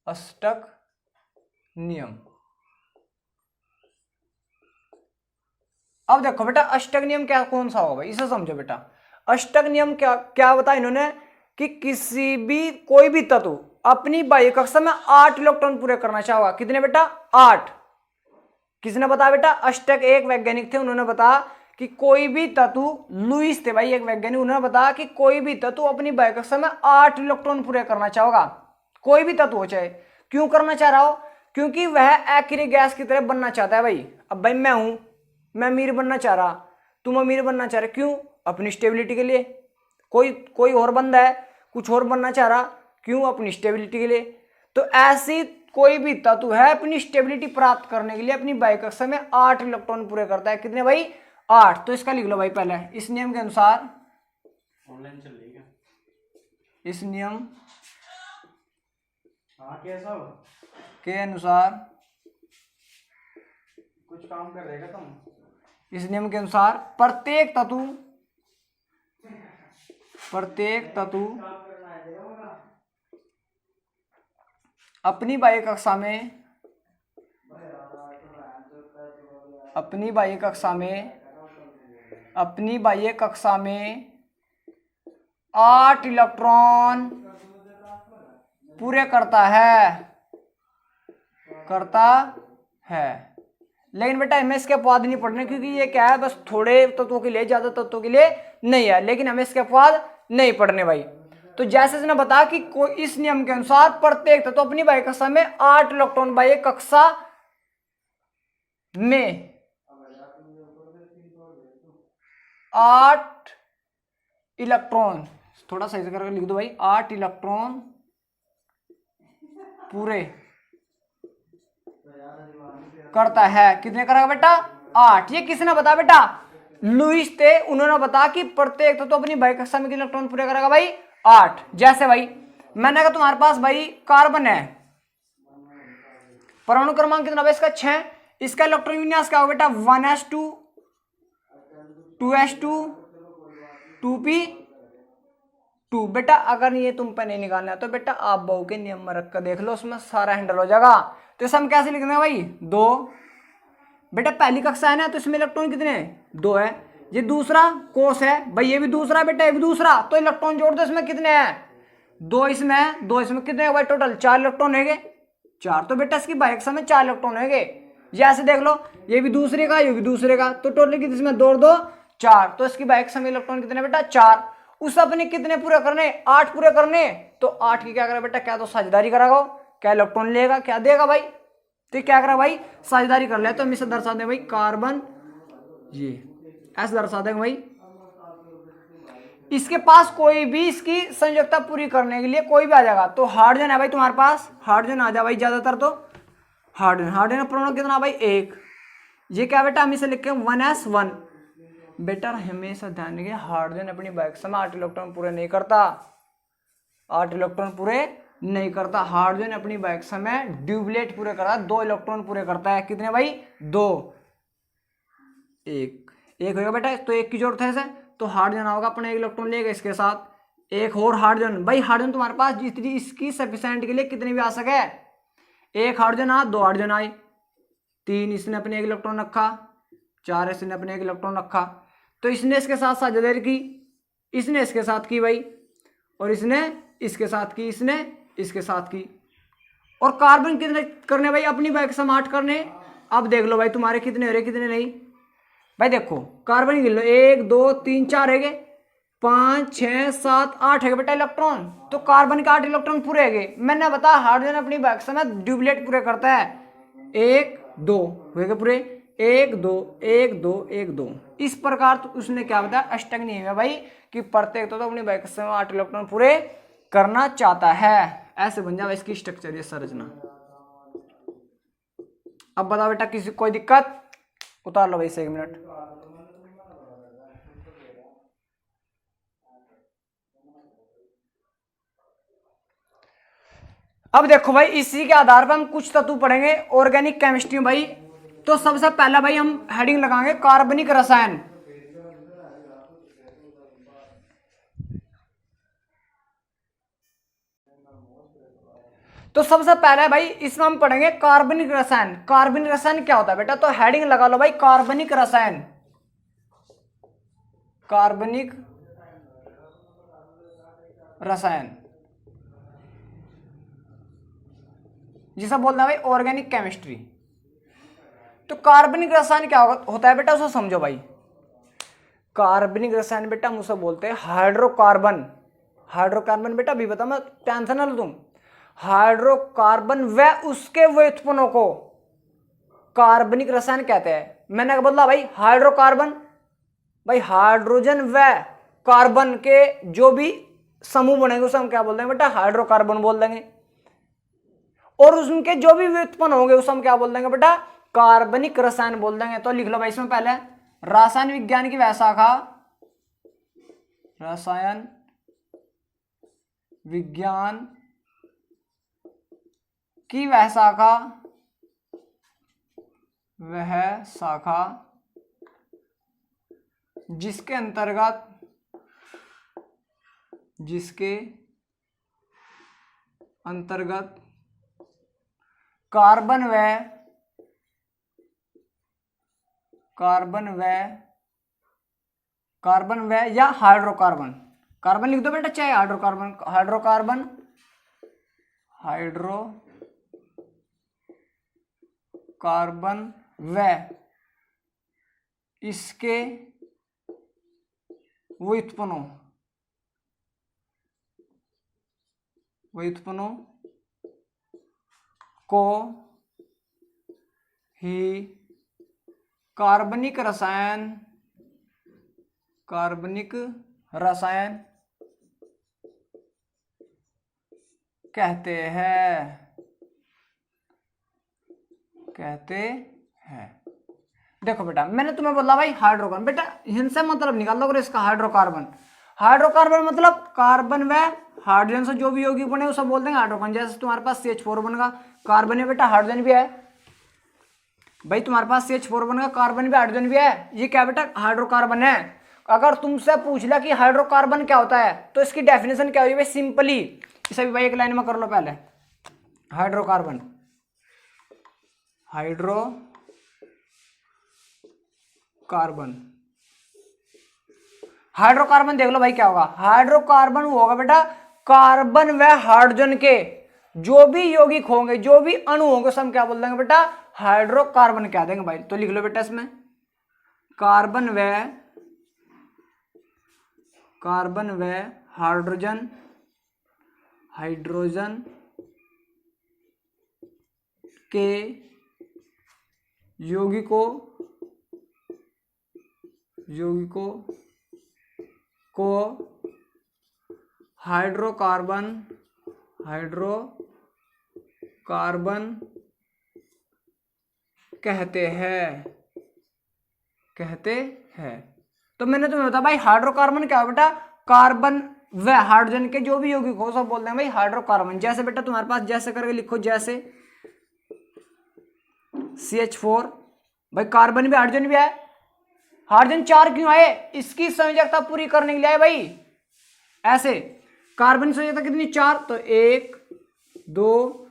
अष्टक नियम। अब देखो बेटा अष्टक नियम क्या कौन सा होगा भाई, इसे समझो बेटा। अष्टक नियम क्या क्या बताया इन्होंने कि किसी भी कोई भी तत्व अपनी बाह्य कक्षा में 8 इलेक्ट्रॉन पूरे करना चाहेगा। कितने बेटा 8। किसने बताया बेटा, अष्टक एक वैज्ञानिक थे, उन्होंने बताया कि कोई भी तत्व, लुईस थे भाई एक वैज्ञानिक, उन्होंने बताया कि कोई भी तत्व अपनी बाह्य कक्षा में 8 इलेक्ट्रॉन पूरे करना चाहेगा। कोई भी तत्व हो चाहे, क्यों करना चाह रहा हो, क्योंकि वह एक्रे गैस की तरह बनना चाहता है भाई। अब भाई मैं अमीर बनना चाह रहा, तुम अमीर बनना चाह रहे, क्यों, अपनी स्टेबिलिटी के लिए। कोई और बंदा है कुछ और बनना चाह रहा, क्यों, अपनी स्टेबिलिटी के लिए। तो ऐसी कोई भी तत्व है अपनी स्टेबिलिटी प्राप्त करने के लिए अपनी बाह्य कक्षा में 8 इलेक्ट्रॉन पूरे करता है। कितने भाई 8। तो इसका लिख लो भाई पहले, इस नियम के अनुसार, ऑनलाइन चल रही है इस नियम कैसा हो के अनुसार, कुछ काम कर रहेगा तुम। इस नियम के अनुसार प्रत्येक तत्व अपनी बाह्य कक्षा में 8 इलेक्ट्रॉन पूरे करता है। लेकिन बेटा हमें इसके अपवाद नहीं पढ़ने, क्योंकि ये क्या है बस थोड़े तत्वों के लिए, ज्यादा तत्वों के लिए नहीं है, लेकिन हमें इसके अपवाद नहीं पढ़ने भाई। तो जैसे इसने बताया कि कोई इस नियम के अनुसार प्रत्येक तत्व अपनी बाह्य कक्षा में 8 इलेक्ट्रॉन बाह्य कक्षा में 8 इलेक्ट्रॉन, थोड़ा सही से करके लिख दो भाई, 8 इलेक्ट्रॉन पूरे करता है। कितने करेगा बेटा 8। ये किसने बताया बेटा, लुईस थे, उन्होंने बताया कि प्रत्येक तो अपनी बाह्य कक्षा में कितने इलेक्ट्रॉन पूरे करेगा भाई 8। जैसे भाई मैंने कहा तुम्हारे पास भाई कार्बन है, परमाणु क्रमांक कितना भाई इसका 6, इसका इलेक्ट्रॉन विन्यास क्या होगा बेटा 1s2 2s2 2p2। बेटा अगर ये तुम पे नहीं निकालना है तो बेटा आप बहू के नियम में रख कर देख लो, उसमें सारा हैंडल हो जाएगा। तो इसे हम कैसे लिख देंगे भाई 2। बेटा पहली कक्षा है ना, तो इसमें इलेक्ट्रॉन कितने हैं 2 है। ये दूसरा कोष है भाई, ये भी दूसरा बेटा, ये भी दूसरा, तो इलेक्ट्रॉन जोड़ दो, इसमें कितने हैं 2 इसमें है, 2 इसमें, कितने हैं भाई टोटल 4 इलेक्ट्रॉन है 4। तो बेटा इसकी बाह्य कक्षा में 4 इलेक्ट्रॉन है। ये ऐसे देख लो, ये भी दूसरे का, ये भी दूसरे का, तो टोटल कितने इसमें 2 2 4, तो इसकी बाह्य कक्षा में इलेक्ट्रॉन कितने बेटा 4। उस अपने कितने पूरे करने 8 पूरे करने, तो 8 की क्या करेगा बेटा, क्या तो साझेदारी कराओ, क्या इलेक्ट्रॉन लेगा, क्या देगा भाई, तो क्या करा भाई साझेदारी कर ले। तो हम इसे दर्शा दें भाई कार्बन, ये ऐसे दर्शा देंगे भाई। इसके पास कोई भी इसकी संयोजकता पूरी करने के लिए कोई भी आ जाएगा, तो हाइड्रोजन है भाई तुम्हारे पास, हाइड्रोजन आ जाए भाई ज्यादातर, तो हाइड्रोजन परमाणु कितना भाई 1। ये क्या बेटा हम इसे लिखे 1s1। बेटा हमेशा ध्यान रखिए हाइड्रोजन अपनी बाह्य कक्षा में 8 इलेक्ट्रॉन पूरे नहीं करता, 8 इलेक्ट्रॉन पूरे नहीं करता। हाइड्रोजन अपनी बाह्य कक्षा में ड्यूबलेट पूरे करता है, 2 इलेक्ट्रॉन पूरे करता है। कितने भाई 2, 1 होगा बेटा, तो 1 की जरूरत है इसे, तो हाइड्रोजन होगा अपने 1 इलेक्ट्रॉन लेगा, इसके साथ एक और हाइड्रोजन। भाई हाइड्रोजन तुम्हारे पास जितनी इसकी सफिशिएंट के लिए कितने भी आ सके, 1 हाइड्रोजन आ, 2 हाइड्रोजन आए, 3 इसने अपने 1 इलेक्ट्रॉन रखा, 4 इसने अपने 1 इलेक्ट्रॉन रखा, तो इसने इसके साथ साझेदारी की, इसने इसके साथ की भाई, और इसने इसके साथ की, इसने इसके साथ की। और कार्बन कितने करने भाई अपनी बाह्य कक्षा में 8 करने। अब देख लो भाई तुम्हारे कितने हो रहे कितने नहीं। भाई देखो कार्बन गिन लो, 1 2 3 4 है, 5 6 7 8 है बेटा इलेक्ट्रॉन, तो कार्बन के 8 इलेक्ट्रॉन पूरे है। मैंने बताया हाइड्रोजन अपनी बाह्य कक्षा में ड्यूबलेट पूरे करता है, 1 2 हुए पूरे, 1 2 1 2 1 2। इस प्रकार तो उसने क्या बताया अष्टक नियम है भाई, कि प्रत्येक तो अपनी बाह्य कक्षा में 8 इलेक्ट्रॉन पूरे करना चाहता है। ऐसे बन जाए इसकी स्ट्रक्चर, ये संरचना। अब बताओ बेटा किसी कोई दिक्कत, उतार लो भाई 1 मिनट। अब देखो भाई इसी के आधार पर हम कुछ तत्व पढ़ेंगे ऑर्गेनिक केमिस्ट्री में भाई। तो सबसे पहला भाई हम हेडिंग लगाएंगे कार्बनिक रसायन। तो सबसे पहले भाई इसमें हम पढ़ेंगे कार्बनिक रसायन। कार्बनिक रसायन क्या होता है बेटा, तो हेडिंग लगा लो भाई कार्बनिक रसायन। कार्बनिक रसायन जिसे बोलते हैं भाई ऑर्गेनिक केमिस्ट्री। तो कार्बनिक रसायन क्या होता है बेटा, उसे समझो भाई। कार्बनिक रसायन बेटा मुझसे बोलते हैं हाइड्रोकार्बन। हाइड्रोकार्बन बेटा भी बता, मैं टेंशन ना लो तुम। हाइड्रोकार्बन व उसके व्युत्पन्नों को कार्बनिक रसायन कहते हैं। मैंने क्या बोला भाई हाइड्रोकार्बन, भाई हाइड्रोजन व कार्बन के जो भी समूह बनेंगे उसे हम क्या बोल देंगे बेटा हाइड्रोकार्बन बोल देंगे। और उनके जो भी व्युत्पन्न होंगे उसे हम क्या बोल देंगे बेटा कार्बनिक रसायन बोल देंगे। तो लिख लो भाई इसमें पहले रसायन विज्ञान की वह शाखा, रसायन विज्ञान की वह शाखा, वह शाखा जिसके अंतर्गत कार्बन व या हाइड्रोकार्बन, कार्बन लिख दो बेटा चाहे हाइड्रोकार्बन, हाइड्रोकार्बन व इसके व्युत्पन्नों को ही कार्बनिक रसायन कहते हैं। देखो बेटा मैंने तुम्हें बोला भाई हाइड्रोकार्बन, बेटा इनसे मतलब निकाल लो इसका हाइड्रोकार्बन। हाइड्रोकार्बन मतलब कार्बन व हाइड्रोजन से जो भी यौगिक बने उसे बोल देंगे हाइड्रोकार्बन। जैसे तुम्हारे पास CH4 बनेगा, कार्बन है बेटा, हाइड्रोजन भी है भाई, तुम्हारे पास CH4 बनेगा, कार्बन भी हाइड्रोजन भी है, ये क्या बेटा हाइड्रोकार्बन है। अगर तुमसे पूछ लिया कि हाइड्रोकार्बन क्या होता है तो इसकी डेफिनेशन क्या हुई भाई, सिंपली इसे भी भाई एक लाइन में कर लो पहले। हाइड्रोकार्बन, हाइड्रोकार्बन, हाइड्रोकार्बन देख लो भाई क्या होगा। हाइड्रोकार्बन वो होगा बेटा कार्बन व हाइड्रोजन के जो भी यौगिक होंगे, जो भी अणु होंगे, सब क्या बोल देंगे बेटा हाइड्रोकार्बन कह देंगे भाई। तो लिख लो बेटा इसमें कार्बन व हाइड्रोजन, हाइड्रोजन के यौगिकों को हाइड्रोकार्बन कहते हैं। तो मैंने तुम्हें बताया भाई हाइड्रोकार्बन क्या है बेटा, कार्बन व हाइड्रोजन के जो भी यौगिक हो सब बोलते हैं भाई हाइड्रोकार्बन। जैसे बेटा तुम्हारे पास जैसे करके लिखो, जैसे CH4 भाई कार्बन भी हाइड्रोजन भी है, हाइड्रोजन 4 क्यों आए, इसकी संयोजकता पूरी करने के लिए आए भाई। ऐसे कार्बन संयोजकता कितनी 4, तो 1 2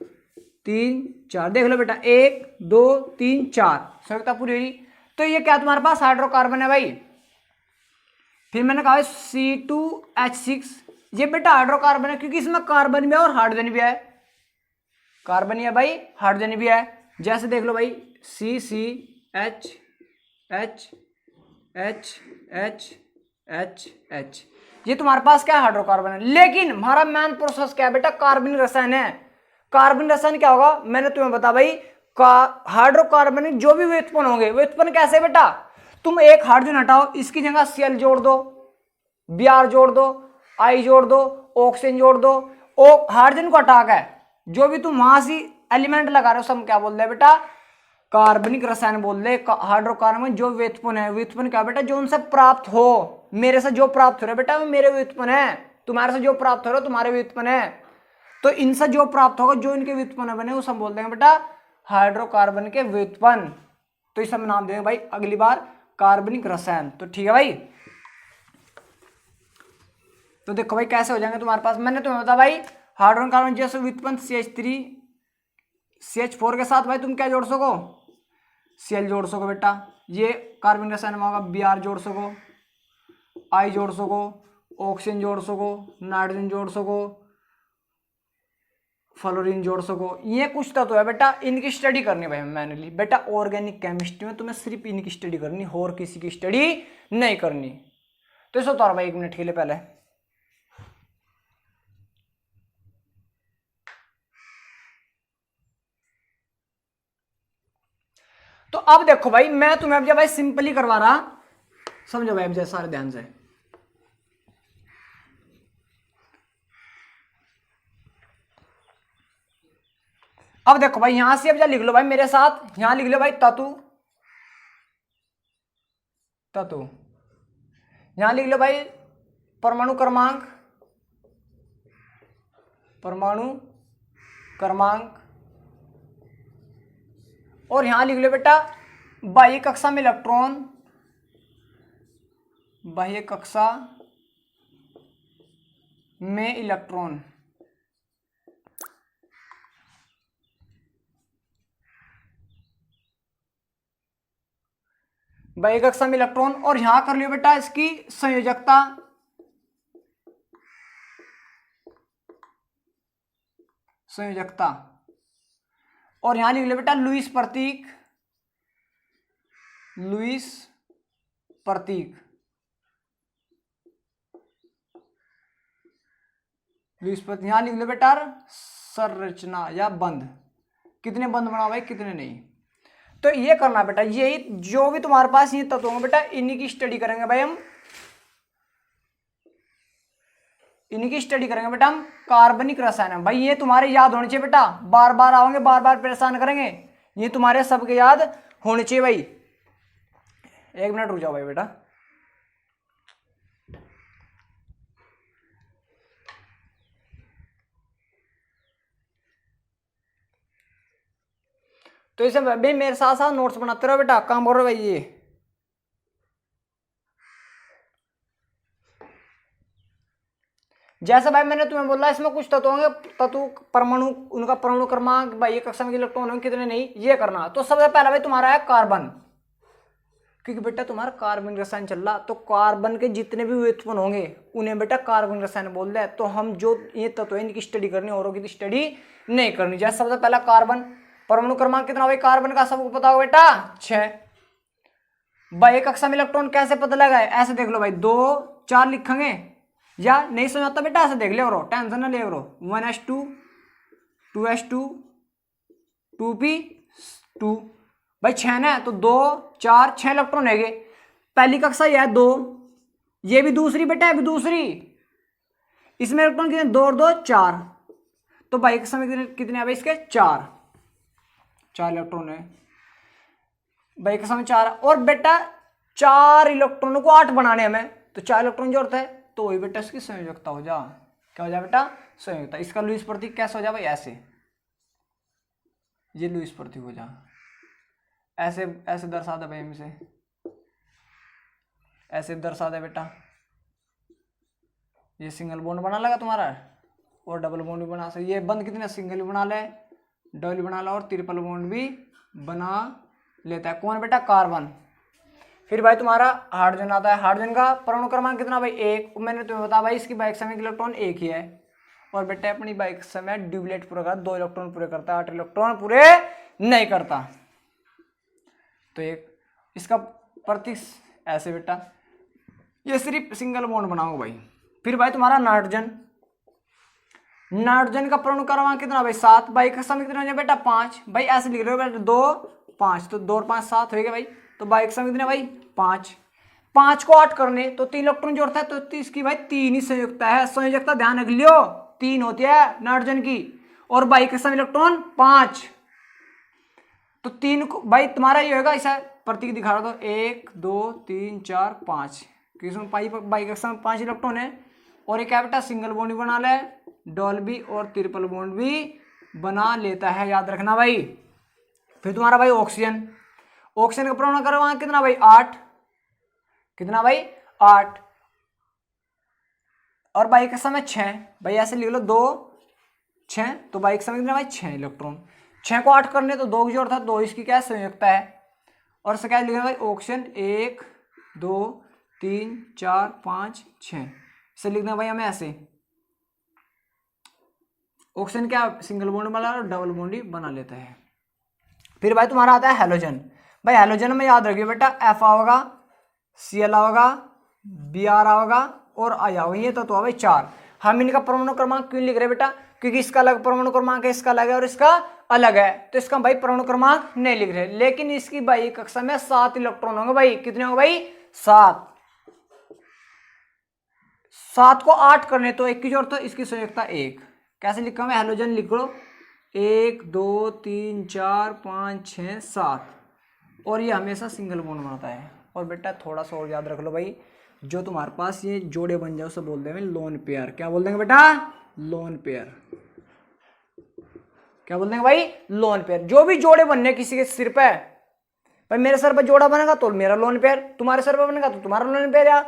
3 4, देख लो बेटा 1 2 3 4 संयोजकता पूरी हुई। तो ये क्या तुम्हारे पास हाइड्रोकार्बन है भाई। फिर मैंने कहा C2H6, ये बेटा हाइड्रोकार्बन है क्योंकि इसमें कार्बन भी है और हाइड्रोजन भी है, कार्बन ही है भाई, हाइड्रोजन भी है। जैसे देख लो भाई CCH ये तुम्हारे पास क्या है हाइड्रोकार्बन है। लेकिन हमारा मेन प्रोसेस क्या है बेटा, कार्बनिक रसायन है। कार्बनिक रसायन क्या होगा मैंने तुम्हें बता भाई, हाइड्रोकार्बनिक जो भी व्युत्पन्न होंगे, व्युत्पन्न कैसे बेटा, तुम एक हाइड्रोजन हटाओ, इसकी जगह Cl जोड़ दो, Br जोड़ दो, I जोड़ दो, ऑक्सीजन जोड़ दो, हाइड्रोजन को हटा के जो भी तुम वहां से एलिमेंट लगा रहे हो सब क्या बोल रहे बेटा कार्बनिक रसायन बोल रहे। हाइड्रोकार्बन जो व्युत्पन्न है, व्युत्पन्न क्या बेटा जो उनसे प्राप्त हो, मेरे से जो प्राप्त हो रहा है बेटा वो मेरे व्युत्पन्न है, तुम्हारे से जो प्राप्त हो रहा है तुम्हारे व्युत्पन्न है। तो इनसे जो प्राप्त होगा, जो इनके व्युत्पन्न बने वो सब बोल देंगे बेटा हाइड्रोकार्बन के व्युत्पन्न। तो इस सब नाम देंगे भाई अगली बार कार्बनिक रसायन। तो ठीक है भाई, तो देखो भाई कैसे हो जाएंगे तुम्हारे पास। मैंने तुम्हें बताया भाई हाइड्रोजन कार्बन जैसे व्युत्पन्न CH3 CH4 के साथ भाई तुम क्या जोड़ सको, Cl जोड़ सको बेटा, ये कार्बन रसायन में होगा, Br जोड़ सको, I जोड़ सको, ऑक्सीजन जोड़ सको, नाइट्रोजन जोड़ सको, फ्लोरीन जोड़ सको। ये कुछ तत्व है बेटा, इनकी स्टडी करनी भाई मैनुअली बेटा। ऑर्गेनिक केमिस्ट्री में तुम्हें सिर्फ इनकी स्टडी करनी, और किसी की स्टडी नहीं करनी। तो इसको उतारो भाई 1 मिनट के लिए पहले। तो अब देखो भाई मैं तुम्हें अब जब भाई सिंपली करवा रहा, समझो भाई अब जैसे सारे ध्यान से। अब देखो भाई यहां से अब जा लिख लो भाई मेरे साथ, यहां लिख लो भाई तत्व, यहां लिख लो भाई परमाणु क्रमांक, और यहां लिख लो बेटा बाह्य कक्षा में इलेक्ट्रॉन, बाह्य कक्षा में इलेक्ट्रॉन। बाह्य कक्षा में इलेक्ट्रॉन, और यहां कर लियो बेटा इसकी संयोजकता, और यहां लिख लो बेटा लुईस प्रतीक, यहां लिख लो बेटा संरचना या बंध, कितने बंध बनाओ भाई कितने नहीं। तो ये करना बेटा, यही जो भी तुम्हारे पास ये तत्व होंगे बेटा इन्हीं की स्टडी करेंगे भाई हम, इनकी स्टडी करेंगे बेटा हम कार्बनिक रसायन। भाई ये तुम्हारे याद होने चाहिए बेटा, बार बार आओगे बार बार परेशान करेंगे, ये तुम्हारे सबके याद होने चाहिए भाई। 1 मिनट रुक जाओ भाई बेटा। तो इसे भाई मेरे साथ साथ नोट्स बनाते रहो बेटा, काम करो भाई। ये जैसे भाई मैंने तुम्हें बोला इसमें कुछ तत्व होंगे, तत्व परमाणु, उनका परमाणु क्रमांक भाई एक कक्षा में इलेक्ट्रॉन होंगे कितने, नहीं ये करना। तो सबसे पहला भाई तुम्हारा है कार्बन, क्योंकि बेटा तुम्हारा कार्बन रसायन चल रहा, तो कार्बन के जितने भी व्युत्पन्न होंगे उन्हें बेटा कार्बन रसायन बोल दे। तो हम जो ये तत्व है इनकी स्टडी करनी, औरों की स्टडी नहीं करनी। जैसे सबसे पहला कार्बन, परमाणु क्रमांक कितना भाई कार्बन का, सबको पता होगा बेटा 6। भाई एक कक्षा में इलेक्ट्रॉन कैसे पता लगा है, ऐसे देख लो भाई, 2 4 लिखेंगे, या नहीं समझ आता बेटा ऐसे देख ले करो, टेंशन ना ले करो। 1s2 2s2 2p2 भाई 6 ना, तो 2 4 6 इलेक्ट्रॉन है। पहली कक्षा यह है 2, ये भी दूसरी बेटा है भी दूसरी, इसमें इलेक्ट्रॉन कितने 2 और 2 4, तो भाई कक्षा में कितने है भाई इसके 4 इलेक्ट्रॉन है भाई कक्षा में 4। और बेटा 4 इलेक्ट्रॉनों को 8 बनाने हमें, तो 4 इलेक्ट्रॉन जरूरत है, तो वही बेटा इसकी संयोजकता हो जा, क्या हो जाए बेटा संयोजकता। इसका लुईस प्रतीक कैसे हो जाए भाई, ऐसे, ये लुईस प्रतीक हो जा, ऐसे ऐसे दर्शा दे भाई, हमसे ऐसे दर्शा दे बेटा। ये सिंगल बॉन्ड बना लगा तुम्हारा, और डबल बॉन्ड भी बना सकते, ये बंद कितने सिंगल भी बना ले, डबल बना लो, और ट्रिपल बॉन्ड भी बना लेता है। कौन बेटा कार्बन। फिर भाई तुम्हारा हाइड्रोजन आता है, हाइड्रोजन का परमाणु क्रमांक कितना भाई 1। मैंने तुम्हें बताया भाई इसकी बाइक समय इलेक्ट्रॉन 1 ही है, और बेटा अपनी बाइक समय ड्यूबलेट पूरा करता, 2 इलेक्ट्रॉन पूरे करता है, 8 इलेक्ट्रॉन पूरे नहीं करता। तो एक इसका प्रतीक ऐसे बेटा, ये सिर्फ सिंगल बॉन्ड बनाओ भाई। फिर भाई तुम्हारा नाइट्रोजन, नाइट्रोजन का परमाणु क्रमांक कितना भाई 7, बाइक का समय कितना हो जाए बेटा 5, भाई ऐसे लिख रहे हो बेटा 2 5, तो 2 और 5 7 हो गया भाई, तो बाइक समय कितने भाई 5, 5 को 8 करने तो 3 इलेक्ट्रॉन जोड़ता है, तो इसकी भाई 3 ही संयुक्ता है। संयुक्ता ध्यान रख लियो 3 होती है नाइट्रोजन की, और बाइक का समय इलेक्ट्रॉन 5, तो 3 को भाई तुम्हारा ये होगा, ऐसा प्रतीक दिखा रहा था 1 2 3 4 5, किसमें बाइक का समय 5 इलेक्ट्रॉन है। और एक क्या बेटा सिंगल बॉन्ड भी बना ले, डबल भी और ट्रिपल बॉन्ड भी बना लेता है, याद रखना भाई। फिर तुम्हारा भाई ऑक्सीजन, ऑक्सीजन का परमाणु क्रमांक कितना भाई 8, कितना भाई 8, और बाइक का समय 6, भाई ऐसे लिख लो 2 6, तो बाइक का समय कितना भाई 6 इलेक्ट्रॉन, 6 को 8 करने तो 2 की जरूरत है, 2 इसकी क्या संयुक्ता है। और से क्या लिखना भाई ऑक्सीजन 1 2 3 4 5 6, इसे लिखना भाई हमें ऐसे। ऑक्सीजन क्या सिंगल बॉन्ड बना और डबल बॉन्ड ही बना लेता है। फिर भाई तुम्हारा आता है हेलोजन, भाई हेलोजन में याद रखिए बेटा एफ होगा, Cl होगा, Br होगा और I होगा, ये तो भाई 4। हम इनका परमाणु क्रमांक क्यों लिख रहे हैं बेटा, क्योंकि इसका अलग परमाणु क्रमांक है, इसका अलग है और इसका अलग है, तो इसका भाई परमाणु क्रमांक नहीं लिख रहे। लेकिन इसकी भाई कक्षा में 7 इलेक्ट्रॉन होंगे भाई, कितने होंगे भाई 7, 7 को 8 करने तो 1 की जरूरत है, इसकी संयुक्ता 1। कैसे लिखा मैं हेलोजन लिख लो 1 2 3 4 5 6 7, और ये हमेशा सिंगल बॉन्ड बनाता है। और बेटा थोड़ा सा और याद रख लो भाई, जो तुम्हारे पास ये जोड़े बन जाए उसे बोल देंगे लोन पेयर। क्या बोल देंगे बेटा लोन पेयर, क्या बोल देंगे भाई लोन पेयर। जो भी जोड़े बनने किसी के सिर पे, भाई मेरे सर पर जोड़ा बनेगा तो मेरा लोन पेयर, तुम्हारे सर पर बनेगा तो तुम्हारा लोन पेयर। यार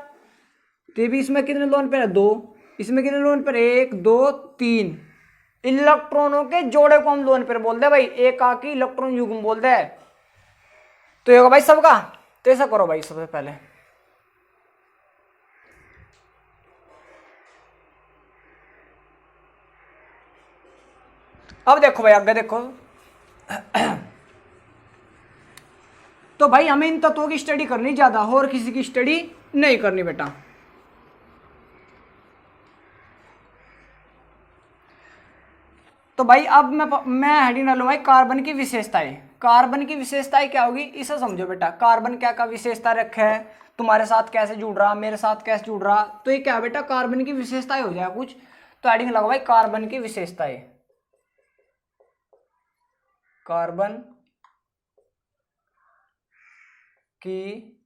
तो भी इसमें कितने लोन पेयर है 2, इसमें कितने लोन पेयर 1 2 3 इलेक्ट्रॉनों के जोड़े को हम लोन पेयर बोलते हैं भाई, एक आकी इलेक्ट्रॉन युग्म बोलते हैं। तो ये होगा भाई सबका, तो ऐसा करो भाई सबसे पहले अब देखो भाई आगे देखो। तो भाई हमें इन तत्वों की स्टडी करनी ज्यादा, और किसी की स्टडी नहीं करनी बेटा। तो भाई अब मैं हेडिंग डालू भाई कार्बन की विशेषताएं। कार्बन की विशेषताएं क्या होगी इसे समझो बेटा, कार्बन क्या क्या विशेषता रखे है, तुम्हारे साथ कैसे जुड़ रहा, मेरे साथ कैसे जुड़ रहा, तो ये क्या बेटा कार्बन की विशेषताएं हो जाए कुछ। तो हेडिंग लगाओ भाई कार्बन की विशेषताएं, कार्बन की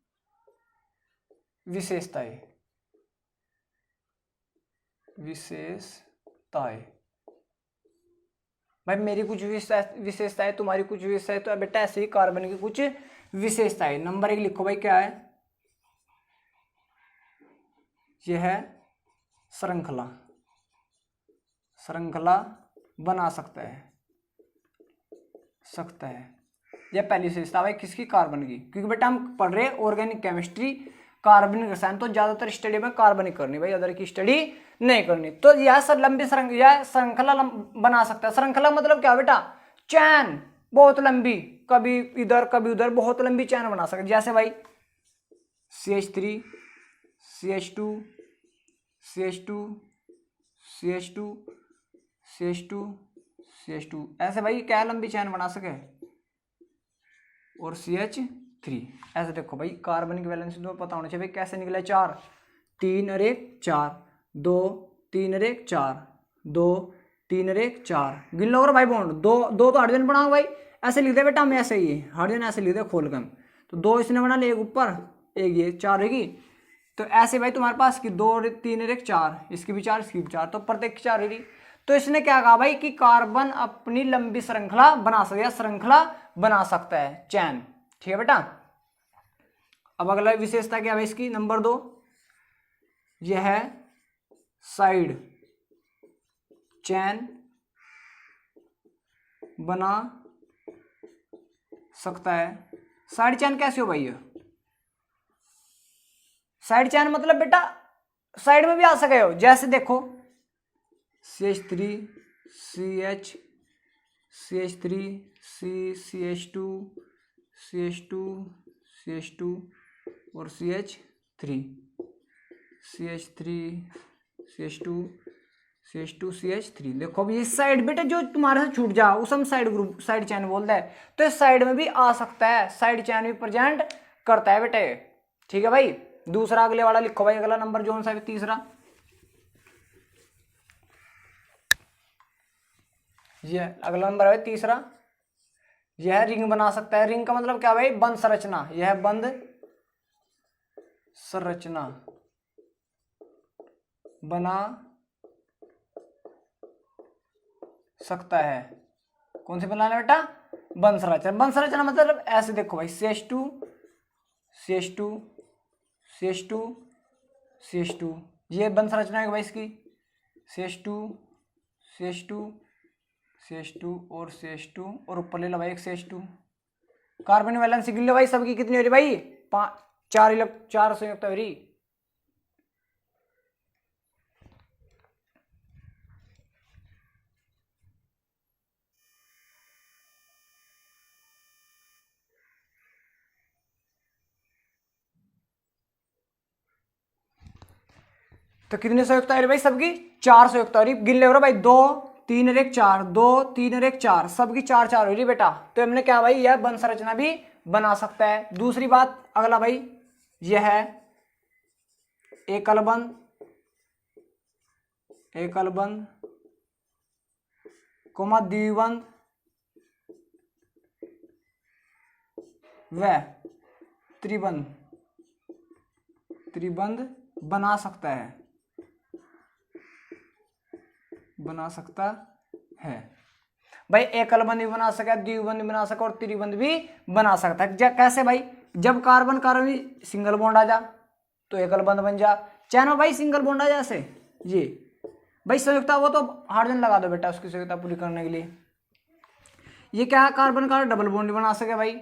विशेषताएं, विशेषताएं भाई मेरी कुछ विशेषताएं, तुम्हारी कुछ विशेषताएं, तो बेटा ऐसे ही कार्बन की कुछ विशेषताएं। नंबर 1 लिखो भाई, क्या है? यह है श्रृंखला, श्रृंखला बना सकता है। यह पहली विशेषता भाई किसकी? कार्बन की। क्योंकि बेटा हम पढ़ रहे ऑर्गेनिक केमिस्ट्री, कार्बनिक रसायन, तो ज्यादातर स्टडी में कार्बनिक करनी भाई, अदर की स्टडी नहीं करनी। तो यह लंबी श्रृंखला बना सकता है। श्रृंखला मतलब क्या बेटा? चैन, बहुत लंबी, कभी इधर कभी उधर, बहुत लंबी चैन बना सकता है। जैसे भाई CH3 CH2 CH2 CH2 CH2 CH2, ऐसे भाई क्या लंबी चैन बना सके। और CH3 ऐसे। देखो भाई कार्बन की वैलेंसी तो पता होना चाहिए भाई, कैसे निकला? 4 3 और 1 4, 2 3 और 1 4, 2 3 और 1 4, गिन लो भाई बॉन्ड। दो तो हाइड्रोजन बनाओ भाई, ऐसे लिख दे बेटा हम, ऐसे ही हाइड्रोजन ऐसे लिख दे खोल कर। तो 2 इसने बना ले, एक ऊपर एक ये, 4 रहेगी। तो ऐसे भाई तुम्हारे पास कि 2 3 और 1 4, इसकी भी 4 इसकी भी 4, तो प्रत्येक 4 रहेगी। तो इसने क्या कहा भाई कि कार्बन अपनी लंबी श्रृंखला बना सकता है, श्रृंखला बना सकता है, चैन। ठीक है बेटा। अब अगला विशेषता क्या है इसकी? नंबर 2, यह है साइड चैन बना सकता है। साइड चैन कैसे हो भाई? साइड चैन मतलब बेटा साइड में भी आ सके हो। जैसे देखो CH3 CH CH3 CH2 CH2 CH2 और CH3 CH3 CH2 CH2 CH3। देखो अब ये साइड बेटा जो तुम्हारे से छूट जाओ उस हम साइड ग्रुप, साइड चैन बोलते हैं। तो इस साइड में भी आ सकता है, साइड चैन भी प्रेजेंट करता है बेटे। ठीक है भाई। दूसरा अगले वाला लिखो भाई, अगला नंबर जो सा है तीसरा, ये अगला नंबर है तीसरा, यह रिंग बना सकता है। रिंग का मतलब क्या भाई? बंद संरचना। यह बंद संरचना बना सकता है। कौन सी बनाना बेटा? बंद संरचना। बंद संरचना मतलब ऐसे देखो भाई, CH2 CH2 CH2 CH2, ये बंद संरचना है भाई इसकी। CH2 CH2 CH2 और CH2 और ऊपर ले लो भाई एक CH2। कार्बन वैलेंसी गिन लो भाई सबकी कितनी हो रही भाई? 4 संयुक्त हो रही। तो कितने संयुक्त आ रही भाई सबकी? 4 संयुक्त आ रही। गिन ले भाई, 2 3 और 1 4, 2 3 और 1 4, सबकी 4 4 हो रही बेटा। तो हमने क्या भाई, यह बंद संरचना भी बना सकता है। दूसरी बात अगला भाई, यह है एकल बंध, एकल बंध कोमा द्विबंध व त्रिबंध, त्रिबंध बना सकता है, बना सकता है भाई। एकल बंध भी बना सकता है, द्विबंध भी बना सकता है और त्रिबंध भी बना सकता है। कैसे भाई? जब कार्बन कार्बन सिंगल बॉन्ड आ जा तो एकल बंध बन जा, चाहे ना भाई सिंगल बॉन्ड आ जैसे ये भाई संयुक्ता, वो तो हाइड्रोजन लगा दो बेटा उसकी संयुक्ता पूरी करने के लिए। ये क्या है? कार्बन कार्बन डबल बॉन्ड भी बना सके भाई,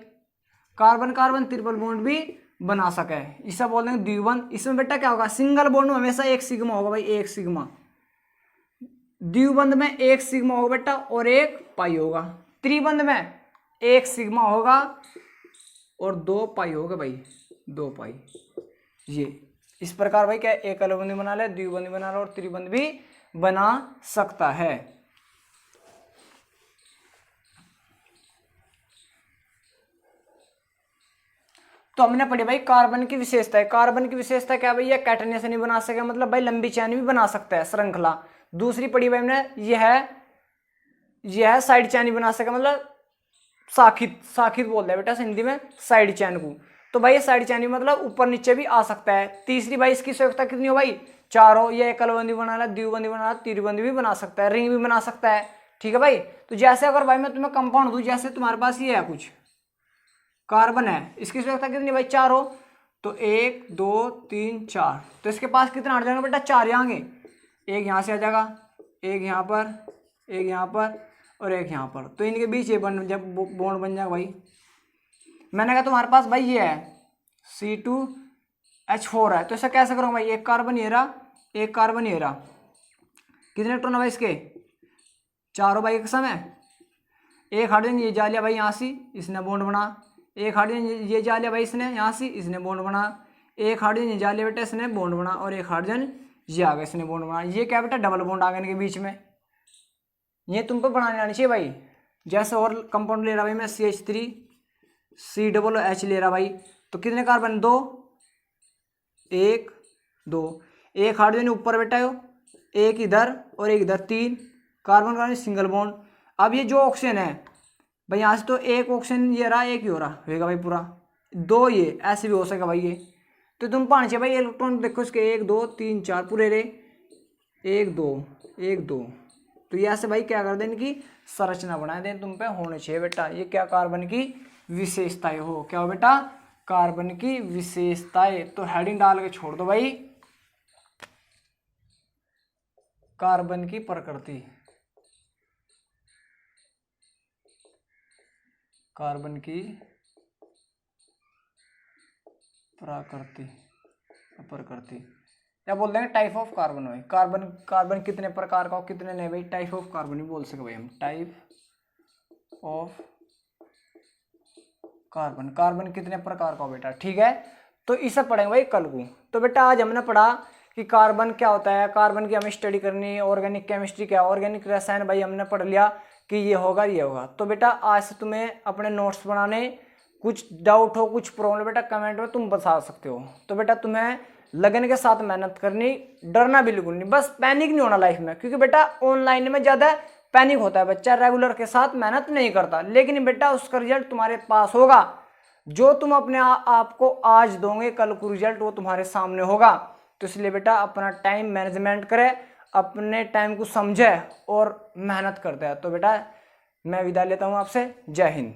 कार्बन कार्बन ट्रिपल बॉन्ड भी बना सके, इसे बोल देंगे द्विबंध। इसमें बेटा क्या होगा? सिंगल बॉन्ड में हमेशा एक सिग्मा होगा भाई, एक सिग्मा। द्विबंध में एक सिग्मा होगा बेटा और एक पाई होगा। त्रिबंध में एक सिग्मा होगा और 2 पाई होगा भाई, 2 पाई। ये इस प्रकार भाई क्या एकल बंध बना ले, द्विबंध बना ले और त्रिबंध भी बना सकता है। तो हमने पढ़ी भाई कार्बन की विशेषता है। कार्बन की विशेषता क्या भाई? यह कैटनेशन नहीं बना सके, मतलब भाई लंबी चैन भी बना सकता है, श्रृंखला। दूसरी पढ़ी भाई हमने, यह साइड चैन भी बना सके, मतलब साखित, साखित बोलते हैं बेटा हिंदी में साइड चैन को। तो भाई साइड चैन मतलब ऊपर नीचे भी आ सकता है। तीसरी भाई इसकी संयोजकता कितनी हो भाई 4 हो, ये एकलबंदी बना ला, द्विबंदी बना ला, त्रिबंदी भी बना सकता है, रिंग भी बना सकता है। ठीक है भाई। तो जैसे अगर भाई मैं तुम्हें कंपाउंड दूं, जैसे तुम्हारे पास ये है कुछ कार्बन है, इसकी संयोजकता कितनी भाई 4 हो, तो 1 2 3 4, तो इसके पास कितना हट जाएगा बेटा 4 यहाँ आगे, एक यहाँ से आ जाएगा, एक यहाँ पर, एक यहाँ पर और एक यहाँ पर, तो इनके बीच ये जब बॉन्ड बन जाएगा भाई। मैंने कहा तुम्हारे पास भाई ये है C2H4 है, तो ऐसा कैसे करूँगा भाई, एक कार्बन ये रहा, एक कार्बन ये रहा, कितने इलेक्ट्रॉन है भाई इसके 4 भाई एक समय। एक हाइड्रोजन ये जा लिया भाई यहाँ से, इसने बॉन्ड बना, एक हाइड्रोजन ये जा लिया भाई इसने यहाँ से, इसने बॉन्ड बना, एक हाइड्रोजन ये जा लिया बेटा, इसने बॉन्ड बना, और एक हाइड्रोजन ये आ गया, इसने बॉन्ड बना। ये क्या बेटा डबल बॉन्ड आ गया इनके बीच में। ये तुम पे बनाने आनी चाहिए भाई। जैसे और कंपाउंड ले रहा भाई मैं CH3 COOH ले रहा भाई, तो कितने कार्बन 2 1 2, एक हाइड्रोजन ऊपर बेटा हो, एक इधर और एक इधर, 3 कार्बन का सिंगल बॉन्ड। अब ये जो ऑक्सीजन है भाई यहाँ से, तो एक ऑक्सीजन ये रहा, एक ही हो रहा होगा भाई पूरा, 2 ये ऐसे भी हो सकेगा भाई ये। तो तुम पानी चाहिए भाई इलेक्ट्रॉन देखो इसके 1 2 3 4 पूरे रे, 1 2 1 2, तो ये ऐसे भाई क्या कर दें इनकी संरचना बना दें तुम पे होने चाहिए बेटा। ये क्या कार्बन की विशेषताएं हो, क्या हो बेटा कार्बन की विशेषताएं। तो हेडिंग डाल के छोड़ दो भाई कार्बन की प्रकृति, कार्बन की प्रकृति प्रकृति, या बोल देंगे टाइप ऑफ कार्बन भाई। कार्बन कार्बन कितने प्रकार का हो कितने नहीं भाई, टाइप ऑफ कार्बन भी बोल सके भाई हम, टाइप ऑफ कार्बन, कार्बन कितने प्रकार का हो बेटा। ठीक है, तो इसे पढ़ेंगे भाई कल को। तो बेटा आज हमने पढ़ा कि कार्बन क्या होता है, कार्बन की हमें स्टडी करनी है, ऑर्गेनिक केमिस्ट्री क्या है, ऑर्गेनिक रसायन भाई हमने पढ़ लिया कि ये होगा ये होगा। तो बेटा आज से तुम्हें अपने नोट्स बनाने, कुछ डाउट हो कुछ प्रॉब्लम बेटा कमेंट में तुम बता सकते हो। तो बेटा तुम्हें लगन के साथ मेहनत करनी, डरना बिल्कुल नहीं, बस पैनिक नहीं होना लाइफ में, क्योंकि बेटा ऑनलाइन में ज़्यादा पैनिक होता है, बच्चा रेगुलर के साथ मेहनत नहीं करता, लेकिन बेटा उसका रिजल्ट तुम्हारे पास होगा। जो तुम अपने आप को आज दोगे कल को रिजल्ट वो तुम्हारे सामने होगा। तो इसलिए बेटा अपना टाइम मैनेजमेंट करे, अपने टाइम को समझे और मेहनत करते हैं। तो बेटा मैं विदा लेता हूँ आपसे, जय हिंद।